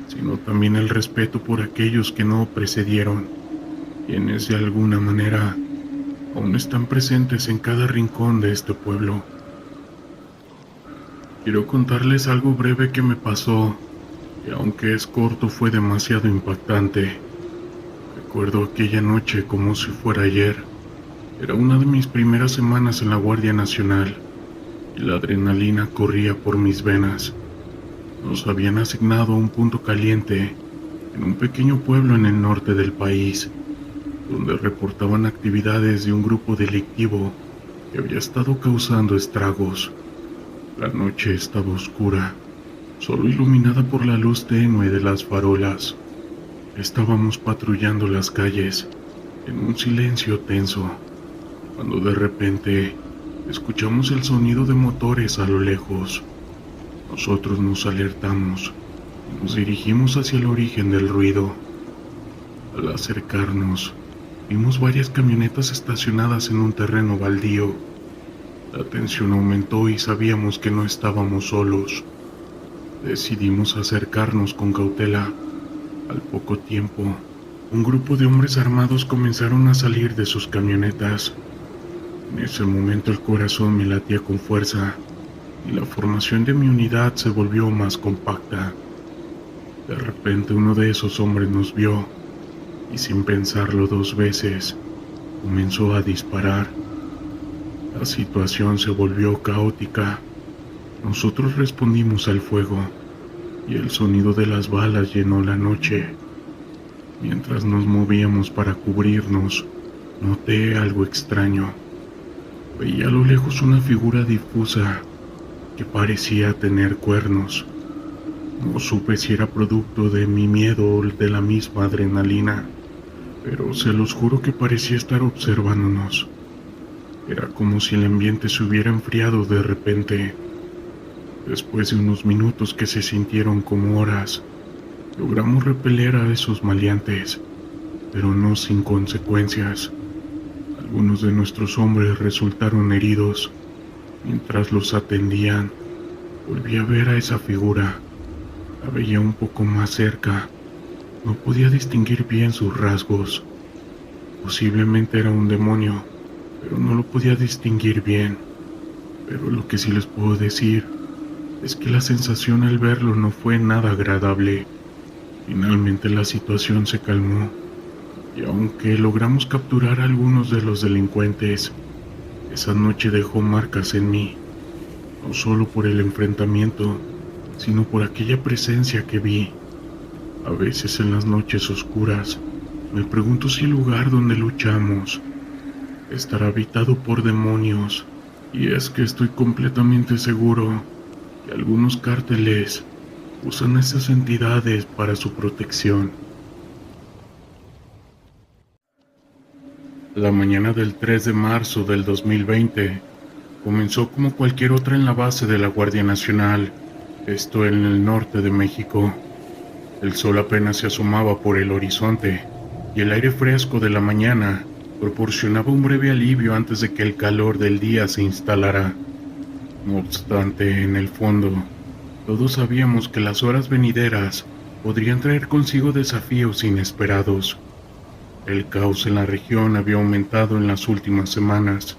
sino también el respeto por aquellos que no precedieron, quienes de alguna manera aún están presentes en cada rincón de este pueblo. Quiero contarles algo breve que me pasó, que aunque es corto fue demasiado impactante. Recuerdo aquella noche como si fuera ayer. Era una de mis primeras semanas en la Guardia Nacional, y la adrenalina corría por mis venas. Nos habían asignado a un punto caliente, en un pequeño pueblo en el norte del país, donde reportaban actividades de un grupo delictivo que había estado causando estragos. La noche estaba oscura, solo iluminada por la luz tenue de las farolas. Estábamos patrullando las calles, en un silencio tenso, cuando de repente escuchamos el sonido de motores a lo lejos. Nosotros nos alertamos y nos dirigimos hacia el origen del ruido. Al acercarnos, vimos varias camionetas estacionadas en un terreno baldío. La tensión aumentó y sabíamos que no estábamos solos. Decidimos acercarnos con cautela. Al poco tiempo, un grupo de hombres armados comenzaron a salir de sus camionetas. En ese momento el corazón me latía con fuerza y la formación de mi unidad se volvió más compacta. De repente uno de esos hombres nos vio y sin pensarlo dos veces, comenzó a disparar. La situación se volvió caótica. Nosotros respondimos al fuego y el sonido de las balas llenó la noche. Mientras nos movíamos para cubrirnos, noté algo extraño. Veía a lo lejos una figura difusa que parecía tener cuernos. No supe si era producto de mi miedo o de la misma adrenalina, pero se los juro que parecía estar observándonos. Era como si el ambiente se hubiera enfriado de repente. Después de unos minutos que se sintieron como horas, logramos repeler a esos maleantes, pero no sin consecuencias. Algunos de nuestros hombres resultaron heridos. Mientras los atendían, volví a ver a esa figura. La veía un poco más cerca. No podía distinguir bien sus rasgos. Posiblemente era un demonio, pero no lo podía distinguir bien. Pero lo que sí les puedo decir es que la sensación al verlo no fue nada agradable. Finalmente la situación se calmó, y aunque logramos capturar a algunos de los delincuentes, esa noche dejó marcas en mí, no solo por el enfrentamiento, sino por aquella presencia que vi. A veces en las noches oscuras, me pregunto si el lugar donde luchamos estará habitado por demonios, y es que estoy completamente seguro que algunos cárteles usan esas entidades para su protección. La mañana del 3 de marzo del 2020 comenzó como cualquier otra en la base de la Guardia Nacional, esto en el norte de México. El sol apenas se asomaba por el horizonte y el aire fresco de la mañana proporcionaba un breve alivio antes de que el calor del día se instalara. No obstante, en el fondo, todos sabíamos que las horas venideras podrían traer consigo desafíos inesperados. El caos en la región había aumentado en las últimas semanas,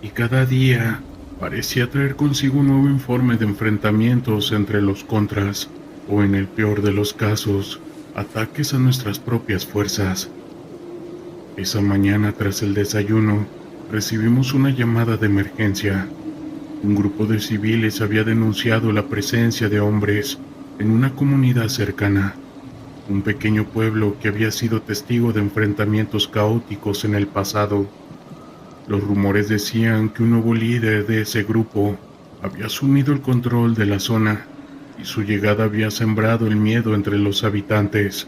y cada día parecía traer consigo un nuevo informe de enfrentamientos entre los contras, o en el peor de los casos, ataques a nuestras propias fuerzas. Esa mañana, tras el desayuno, recibimos una llamada de emergencia. Un grupo de civiles había denunciado la presencia de hombres en una comunidad cercana, un pequeño pueblo que había sido testigo de enfrentamientos caóticos en el pasado. Los rumores decían que un nuevo líder de ese grupo había asumido el control de la zona y su llegada había sembrado el miedo entre los habitantes.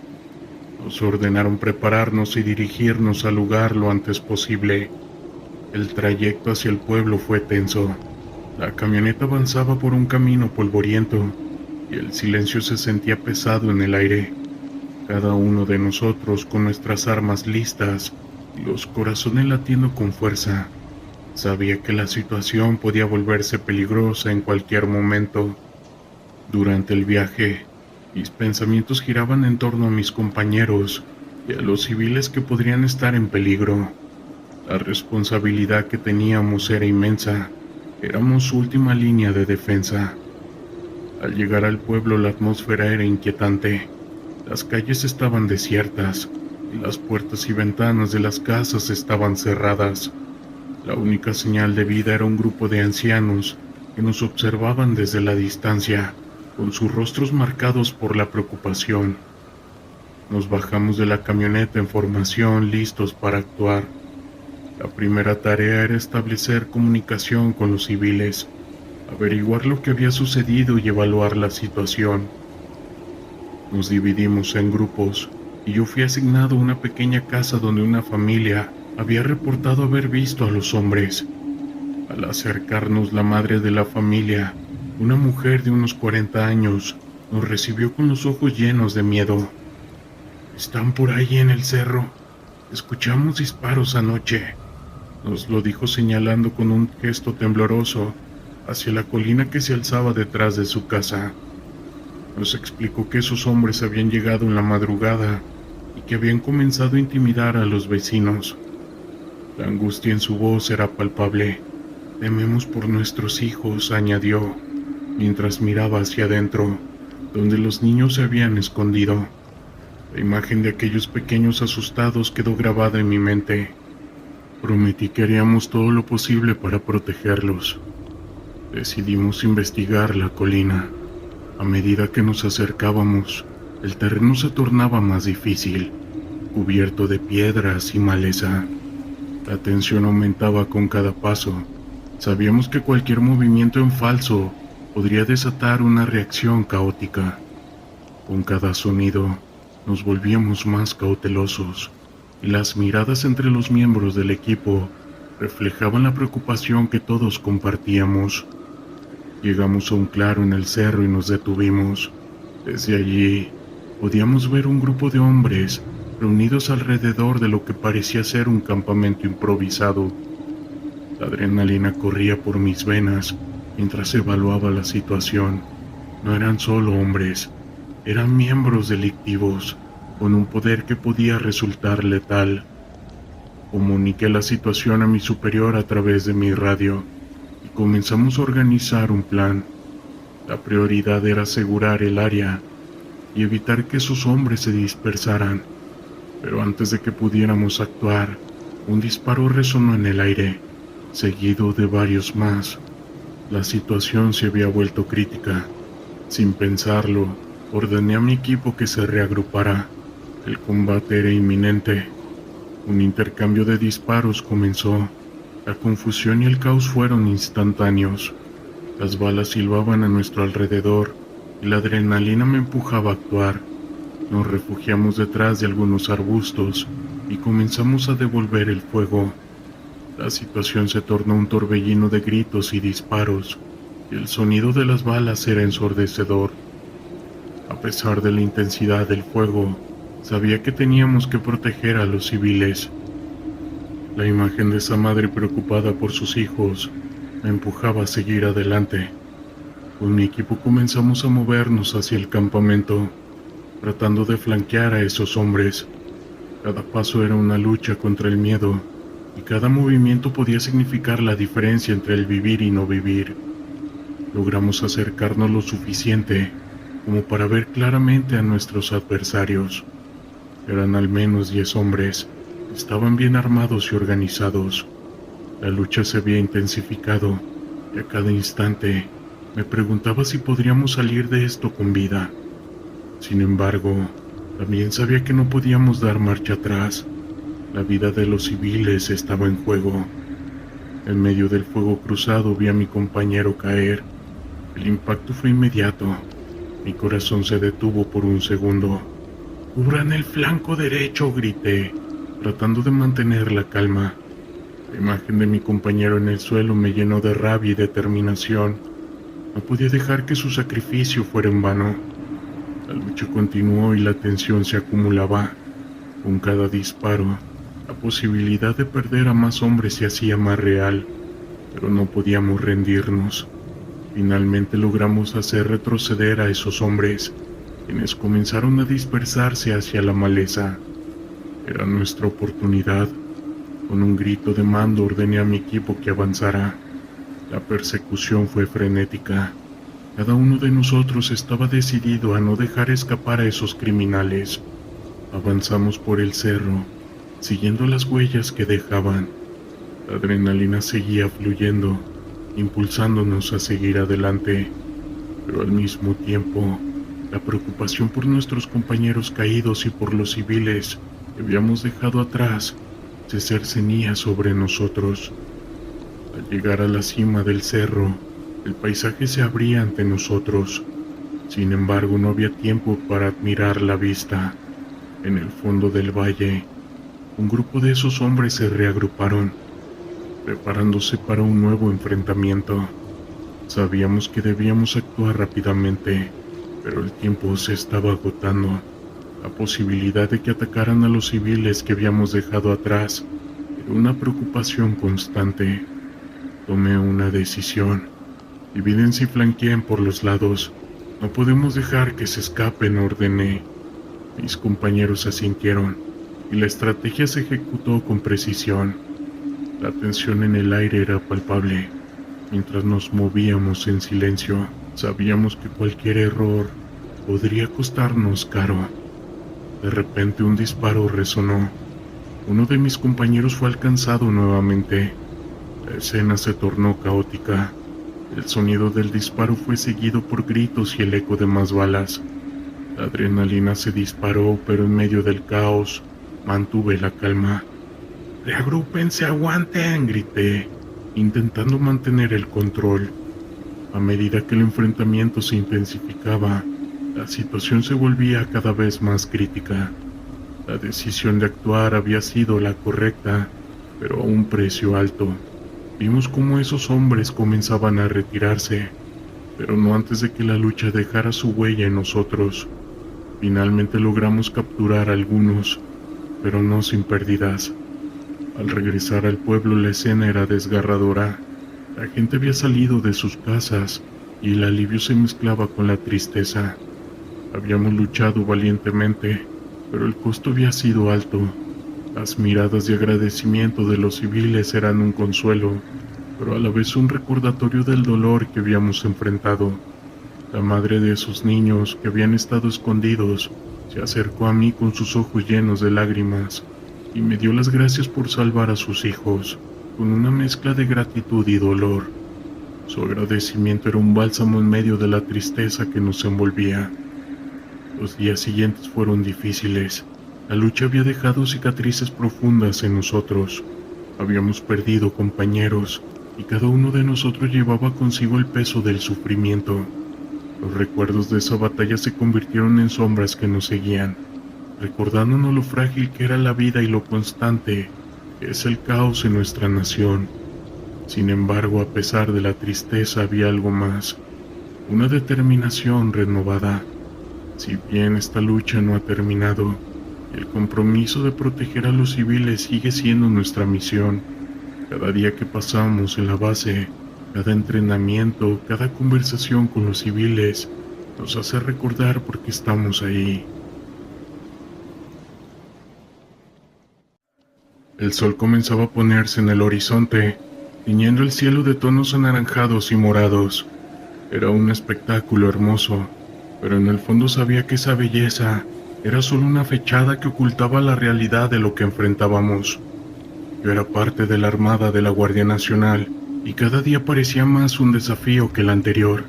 Nos ordenaron prepararnos y dirigirnos al lugar lo antes posible. El trayecto hacia el pueblo fue tenso. La camioneta avanzaba por un camino polvoriento y el silencio se sentía pesado en el aire. Cada uno de nosotros con nuestras armas listas y los corazones latiendo con fuerza. Sabía que la situación podía volverse peligrosa en cualquier momento. Durante el viaje, mis pensamientos giraban en torno a mis compañeros y a los civiles que podrían estar en peligro. La responsabilidad que teníamos era inmensa. Éramos su última línea de defensa. Al llegar al pueblo, la atmósfera era inquietante. Las calles estaban desiertas y las puertas y ventanas de las casas estaban cerradas. La única señal de vida era un grupo de ancianos que nos observaban desde la distancia, con sus rostros marcados por la preocupación. Nos bajamos de la camioneta en formación, listos para actuar. La primera tarea era establecer comunicación con los civiles, averiguar lo que había sucedido y evaluar la situación. Nos dividimos en grupos y yo fui asignado a una pequeña casa donde una familia había reportado haber visto a los hombres. Al acercarnos, la madre de la familia, una mujer de unos 40 años, nos recibió con los ojos llenos de miedo. «Están por ahí en el cerro. Escuchamos disparos anoche», nos lo dijo señalando con un gesto tembloroso hacia la colina que se alzaba detrás de su casa. Nos explicó que esos hombres habían llegado en la madrugada y que habían comenzado a intimidar a los vecinos. La angustia en su voz era palpable. «Tememos por nuestros hijos», añadió, mientras miraba hacia adentro, donde los niños se habían escondido. La imagen de aquellos pequeños asustados quedó grabada en mi mente. Prometí que haríamos todo lo posible para protegerlos. Decidimos investigar la colina. A medida que nos acercábamos, el terreno se tornaba más difícil, cubierto de piedras y maleza. La tensión aumentaba con cada paso. Sabíamos que cualquier movimiento en falso podría desatar una reacción caótica. Con cada sonido, nos volvíamos más cautelosos, y las miradas entre los miembros del equipo reflejaban la preocupación que todos compartíamos. Llegamos a un claro en el cerro y nos detuvimos. Desde allí, podíamos ver un grupo de hombres reunidos alrededor de lo que parecía ser un campamento improvisado. La adrenalina corría por mis venas mientras evaluaba la situación. No eran solo hombres, eran miembros delictivos, con un poder que podía resultar letal. Comuniqué la situación a mi superior a través de mi radio y comenzamos a organizar un plan. La prioridad era asegurar el área y evitar que esos hombres se dispersaran. Pero antes de que pudiéramos actuar, un disparo resonó en el aire, seguido de varios más. La situación se había vuelto crítica. Sin pensarlo, ordené a mi equipo que se reagrupara. El combate era inminente. Un intercambio de disparos comenzó. La confusión y el caos fueron instantáneos. Las balas silbaban a nuestro alrededor y la adrenalina me empujaba a actuar. Nos refugiamos detrás de algunos arbustos y comenzamos a devolver el fuego. La situación se tornó un torbellino de gritos y disparos, y el sonido de las balas era ensordecedor. A pesar de la intensidad del fuego, sabía que teníamos que proteger a los civiles. La imagen de esa madre preocupada por sus hijos me empujaba a seguir adelante. Con mi equipo comenzamos a movernos hacia el campamento, tratando de flanquear a esos hombres. Cada paso era una lucha contra el miedo, y cada movimiento podía significar la diferencia entre el vivir y no vivir. Logramos acercarnos lo suficiente como para ver claramente a nuestros adversarios. Eran al menos 10 hombres, estaban bien armados y organizados. La lucha se había intensificado, y a cada instante me preguntaba si podríamos salir de esto con vida. Sin embargo, también sabía que no podíamos dar marcha atrás. La vida de los civiles estaba en juego. En medio del fuego cruzado vi a mi compañero caer. El impacto fue inmediato. Mi corazón se detuvo por un segundo. ¡Cubran el flanco derecho!, grité, tratando de mantener la calma. La imagen de mi compañero en el suelo me llenó de rabia y determinación. No podía dejar que su sacrificio fuera en vano. La lucha continuó y la tensión se acumulaba. Con cada disparo, la posibilidad de perder a más hombres se hacía más real, pero no podíamos rendirnos. Finalmente logramos hacer retroceder a esos hombres, quienes comenzaron a dispersarse hacia la maleza. Era nuestra oportunidad. Con un grito de mando ordené a mi equipo que avanzara. La persecución fue frenética. Cada uno de nosotros estaba decidido a no dejar escapar a esos criminales. Avanzamos por el cerro, siguiendo las huellas que dejaban. La adrenalina seguía fluyendo, impulsándonos a seguir adelante, pero al mismo tiempo, la preocupación por nuestros compañeros caídos y por los civiles que habíamos dejado atrás se cernía sobre nosotros. Al llegar a la cima del cerro, el paisaje se abría ante nosotros. Sin embargo, no había tiempo para admirar la vista. En el fondo del valle, un grupo de esos hombres se reagruparon, preparándose para un nuevo enfrentamiento. Sabíamos que debíamos actuar rápidamente, pero el tiempo se estaba agotando. La posibilidad de que atacaran a los civiles que habíamos dejado atrás era una preocupación constante. Tomé una decisión. Divídense y flanqueen por los lados. No podemos dejar que se escapen, ordené. Mis compañeros asintieron, y la estrategia se ejecutó con precisión. La tensión en el aire era palpable. Mientras nos movíamos en silencio, sabíamos que cualquier error podría costarnos caro. De repente un disparo resonó. Uno de mis compañeros fue alcanzado nuevamente. La escena se tornó caótica. El sonido del disparo fue seguido por gritos y el eco de más balas. La adrenalina se disparó, pero en medio del caos mantuve la calma. ¡Reagrúpense, aguanten!, grité, intentando mantener el control. A medida que el enfrentamiento se intensificaba, la situación se volvía cada vez más crítica. La decisión de actuar había sido la correcta, pero a un precio alto. Vimos cómo esos hombres comenzaban a retirarse, pero no antes de que la lucha dejara su huella en nosotros. Finalmente logramos capturar a algunos, pero no sin pérdidas. Al regresar al pueblo, la escena era desgarradora. La gente había salido de sus casas y el alivio se mezclaba con la tristeza. Habíamos luchado valientemente, pero el costo había sido alto. Las miradas de agradecimiento de los civiles eran un consuelo, pero a la vez un recordatorio del dolor que habíamos enfrentado. La madre de esos niños que habían estado escondidos se acercó a mí con sus ojos llenos de lágrimas y me dio las gracias por salvar a sus hijos, con una mezcla de gratitud y dolor. Su agradecimiento era un bálsamo en medio de la tristeza que nos envolvía. Los días siguientes fueron difíciles. La lucha había dejado cicatrices profundas en nosotros. Habíamos perdido compañeros y cada uno de nosotros llevaba consigo el peso del sufrimiento. Los recuerdos de esa batalla se convirtieron en sombras que nos seguían, recordándonos lo frágil que era la vida y lo constante que es el caos en nuestra nación. Sin embargo, a pesar de la tristeza, había algo más, una determinación renovada. Si bien esta lucha no ha terminado, el compromiso de proteger a los civiles sigue siendo nuestra misión. Cada día que pasamos en la base, cada entrenamiento, cada conversación con los civiles, nos hace recordar por qué estamos ahí. El sol comenzaba a ponerse en el horizonte, tiñendo el cielo de tonos anaranjados y morados. Era un espectáculo hermoso, pero en el fondo sabía que esa belleza era solo una fachada que ocultaba la realidad de lo que enfrentábamos. Yo era parte de la Armada de la Guardia Nacional y cada día parecía más un desafío que el anterior.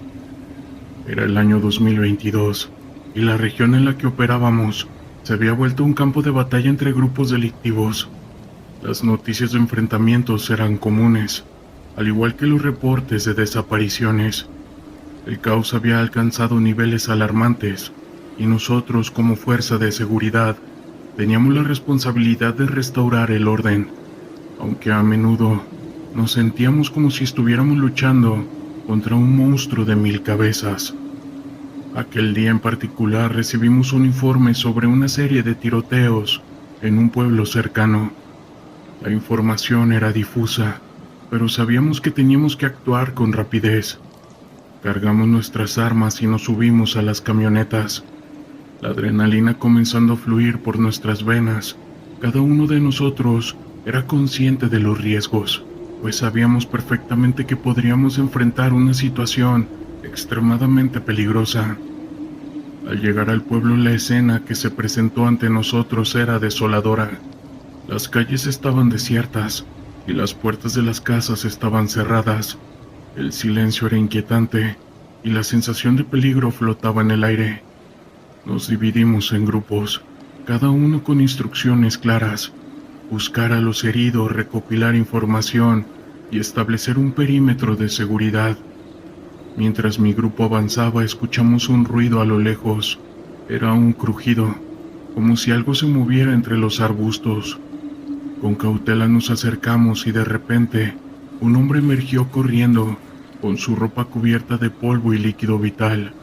Era el año 2022 y la región en la que operábamos se había vuelto un campo de batalla entre grupos delictivos. Las noticias de enfrentamientos eran comunes, Al igual que los reportes de desapariciones, el caos había alcanzado niveles alarmantes y nosotros, como fuerza de seguridad, teníamos la responsabilidad de restaurar el orden, aunque a menudo nos sentíamos como si estuviéramos luchando contra un monstruo de 1000 cabezas. Aquel día en particular recibimos un informe sobre una serie de tiroteos en un pueblo cercano. La información era difusa, pero sabíamos que teníamos que actuar con rapidez. Cargamos nuestras armas y nos subimos a las camionetas. La adrenalina comenzando a fluir por nuestras venas. Cada uno de nosotros era consciente de los riesgos, pues sabíamos perfectamente que podríamos enfrentar una situación extremadamente peligrosa. Al llegar al pueblo, la escena que se presentó ante nosotros era desoladora. Las calles estaban desiertas y las puertas de las casas estaban cerradas. El silencio era inquietante y la sensación de peligro flotaba en el aire. Nos dividimos en grupos, cada uno con instrucciones claras: buscar a los heridos, recopilar información y establecer un perímetro de seguridad. Mientras mi grupo avanzaba, escuchamos un ruido a lo lejos. Era un crujido, como si algo se moviera entre los arbustos. Con cautela nos acercamos y de repente, un hombre emergió corriendo, con su ropa cubierta de polvo y líquido vital.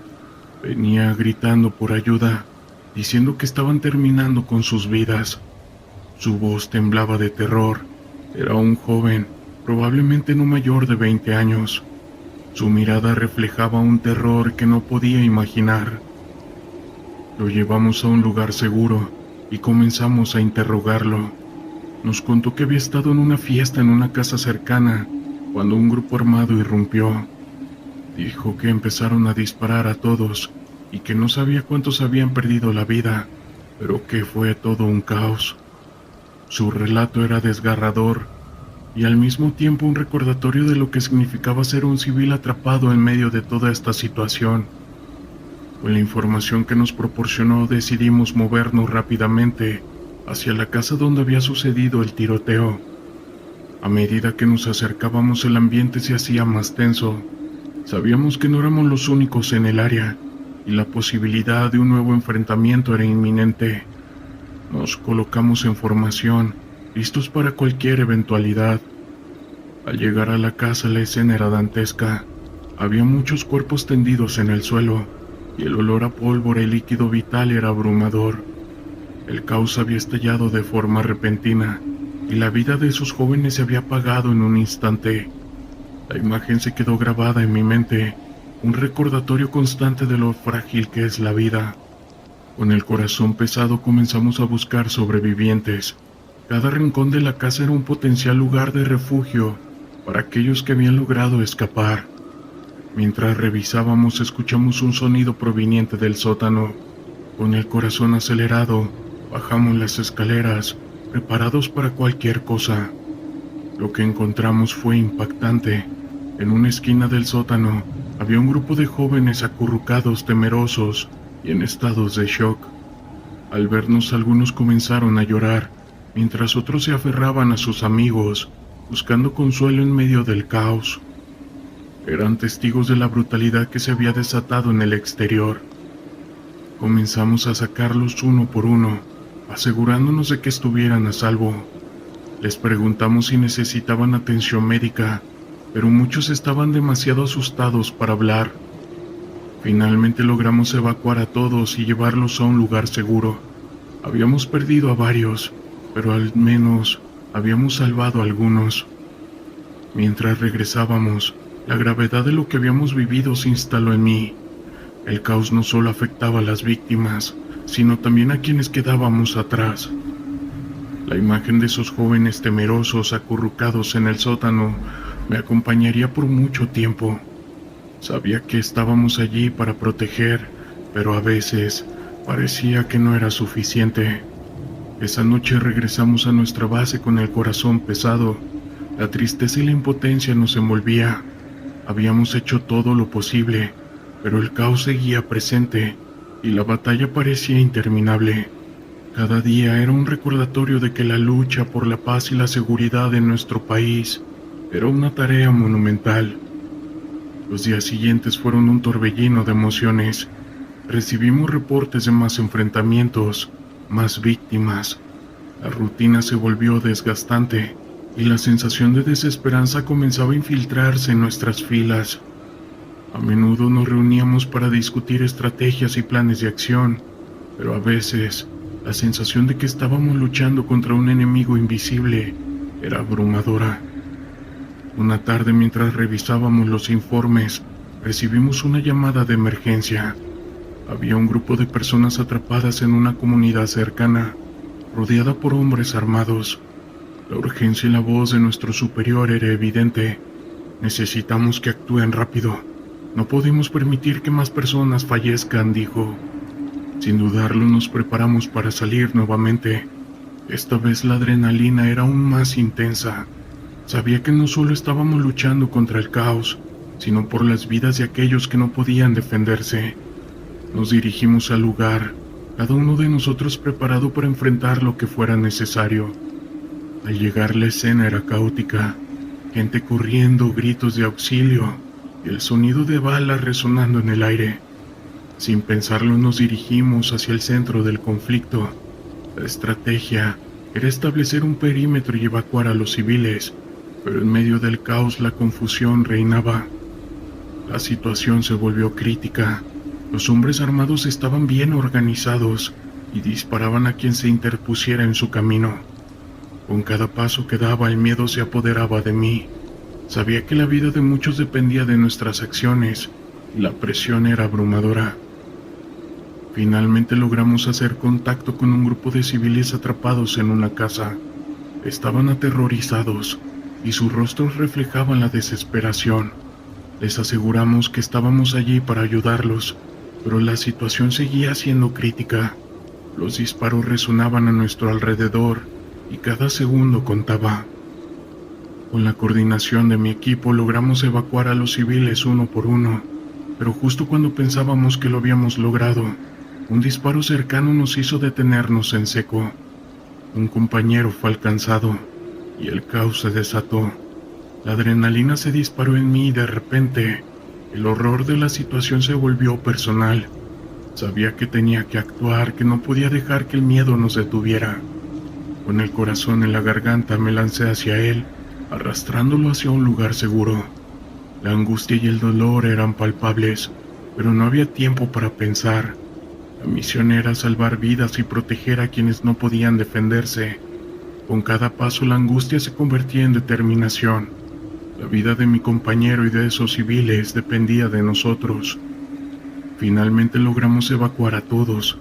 Venía gritando por ayuda, diciendo que estaban terminando con sus vidas. Su voz temblaba de terror. Era un joven, probablemente no mayor de 20 años. Su mirada reflejaba un terror que no podía imaginar. Lo llevamos a un lugar seguro y comenzamos a interrogarlo. Nos contó que había estado en una fiesta en una casa cercana cuando un grupo armado irrumpió. Dijo que empezaron a disparar a todos y que no sabía cuántos habían perdido la vida, pero que fue todo un caos. Su relato era desgarrador y al mismo tiempo un recordatorio de lo que significaba ser un civil atrapado en medio de toda esta situación. Con la información que nos proporcionó, decidimos movernos rápidamente hacia la casa donde había sucedido el tiroteo. A medida que nos acercábamos, el ambiente se hacía más tenso. Sabíamos que no éramos los únicos en el área y la posibilidad de un nuevo enfrentamiento era inminente. Nos colocamos en formación, listos para cualquier eventualidad. Al llegar a la casa, la escena era dantesca. Había muchos cuerpos tendidos en el suelo y el olor a pólvora y líquido vital era abrumador. El caos había estallado de forma repentina y la vida de esos jóvenes se había apagado en un instante. La imagen se quedó grabada en mi mente, un recordatorio constante de lo frágil que es la vida. Con el corazón pesado comenzamos a buscar sobrevivientes. Cada rincón de la casa era un potencial lugar de refugio para aquellos que habían logrado escapar. Mientras revisábamos, escuchamos un sonido proveniente del sótano. Con el corazón acelerado, bajamos las escaleras, preparados para cualquier cosa. Lo que encontramos fue impactante. En una esquina del sótano había un grupo de jóvenes acurrucados, temerosos y en estados de shock. Al vernos, algunos comenzaron a llorar, mientras otros se aferraban a sus amigos, buscando consuelo en medio del caos. Eran testigos de la brutalidad que se había desatado en el exterior. Comenzamos a sacarlos uno por uno, asegurándonos de que estuvieran a salvo. Les preguntamos si necesitaban atención médica, pero muchos estaban demasiado asustados para hablar. Finalmente logramos evacuar a todos y llevarlos a un lugar seguro. Habíamos perdido a varios, pero al menos habíamos salvado a algunos. Mientras regresábamos, la gravedad de lo que habíamos vivido se instaló en mí. El caos no solo afectaba a las víctimas, sino también a quienes quedábamos atrás. La imagen de esos jóvenes temerosos acurrucados en el sótano me acompañaría por mucho tiempo. Sabía que estábamos allí para proteger, pero a veces parecía que no era suficiente. Esa noche regresamos a nuestra base con el corazón pesado. La tristeza y la impotencia nos envolvía. Habíamos hecho todo lo posible, pero el caos seguía presente y la batalla parecía interminable. Cada día era un recordatorio de que la lucha por la paz y la seguridad en nuestro país Era una tarea monumental. Los días siguientes fueron un torbellino de emociones. Recibimos reportes de más enfrentamientos, más víctimas. La rutina se volvió desgastante y la sensación de desesperanza comenzaba a infiltrarse en nuestras filas. A menudo nos reuníamos para discutir estrategias y planes de acción, pero a veces la sensación de que estábamos luchando contra un enemigo invisible era abrumadora. Una tarde, mientras revisábamos los informes, recibimos una llamada de emergencia. Había un grupo de personas atrapadas en una comunidad cercana, rodeada por hombres armados. La urgencia en la voz de nuestro superior era evidente. Necesitamos que actúen rápido. No podemos permitir que más personas fallezcan, dijo. Sin dudarlo, nos preparamos para salir nuevamente. Esta vez la adrenalina era aún más intensa. Sabía que no solo estábamos luchando contra el caos, sino por las vidas de aquellos que no podían defenderse. Nos dirigimos al lugar, cada uno de nosotros preparado para enfrentar lo que fuera necesario. Al llegar, la escena era caótica, gente corriendo, gritos de auxilio y el sonido de balas resonando en el aire. Sin pensarlo, nos dirigimos hacia el centro del conflicto. La estrategia era establecer un perímetro y evacuar a los civiles, pero en medio del caos la confusión reinaba. La situación se volvió crítica. Los hombres armados estaban bien organizados y disparaban a quien se interpusiera en su camino. Con cada paso que daba, el miedo se apoderaba de mí. Sabía que la vida de muchos dependía de nuestras acciones y la presión era abrumadora. Finalmente logramos hacer contacto con un grupo de civiles atrapados en una casa. Estaban aterrorizados y sus rostros reflejaban la desesperación. Les aseguramos que estábamos allí para ayudarlos, pero la situación seguía siendo crítica. Los disparos resonaban a nuestro alrededor y cada segundo contaba. Con la coordinación de mi equipo logramos evacuar a los civiles uno por uno, pero justo cuando pensábamos que lo habíamos logrado, un disparo cercano nos hizo detenernos en seco. Un compañero fue alcanzado y el caos se desató. La adrenalina se disparó en mí y de repente, el horror de la situación se volvió personal. Sabía que tenía que actuar, que no podía dejar que el miedo nos detuviera. Con el corazón en la garganta me lancé hacia él, arrastrándolo hacia un lugar seguro. La angustia y el dolor eran palpables, pero no había tiempo para pensar. La misión era salvar vidas y proteger a quienes no podían defenderse. Con cada paso la angustia se convertía en determinación. La vida de mi compañero y de esos civiles dependía de nosotros. Finalmente logramos evacuar a todos.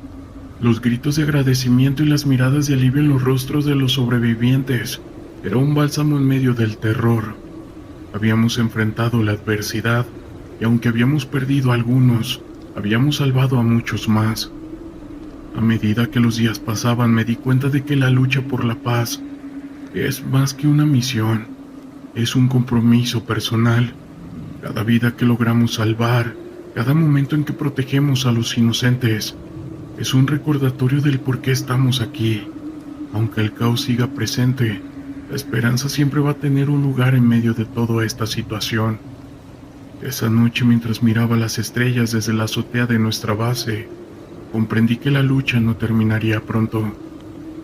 Los gritos de agradecimiento y las miradas de alivio en los rostros de los sobrevivientes era un bálsamo en medio del terror. Habíamos enfrentado la adversidad y aunque habíamos perdido a algunos, habíamos salvado a muchos más. A medida que los días pasaban, me di cuenta de que la lucha por la paz es más que una misión, es un compromiso personal. Cada vida que logramos salvar, cada momento en que protegemos a los inocentes, es un recordatorio del por qué estamos aquí. Aunque el caos siga presente, la esperanza siempre va a tener un lugar en medio de toda esta situación. Esa noche, mientras miraba las estrellas desde la azotea de nuestra base, comprendí que la lucha no terminaría pronto,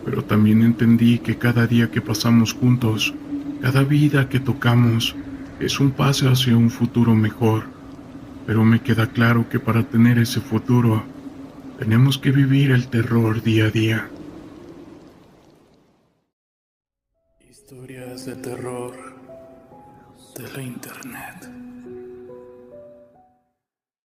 pero también entendí que cada día que pasamos juntos, cada vida que tocamos, es un paso hacia un futuro mejor. Pero me queda claro que para tener ese futuro, tenemos que vivir el terror día a día. Historias de terror de la internet.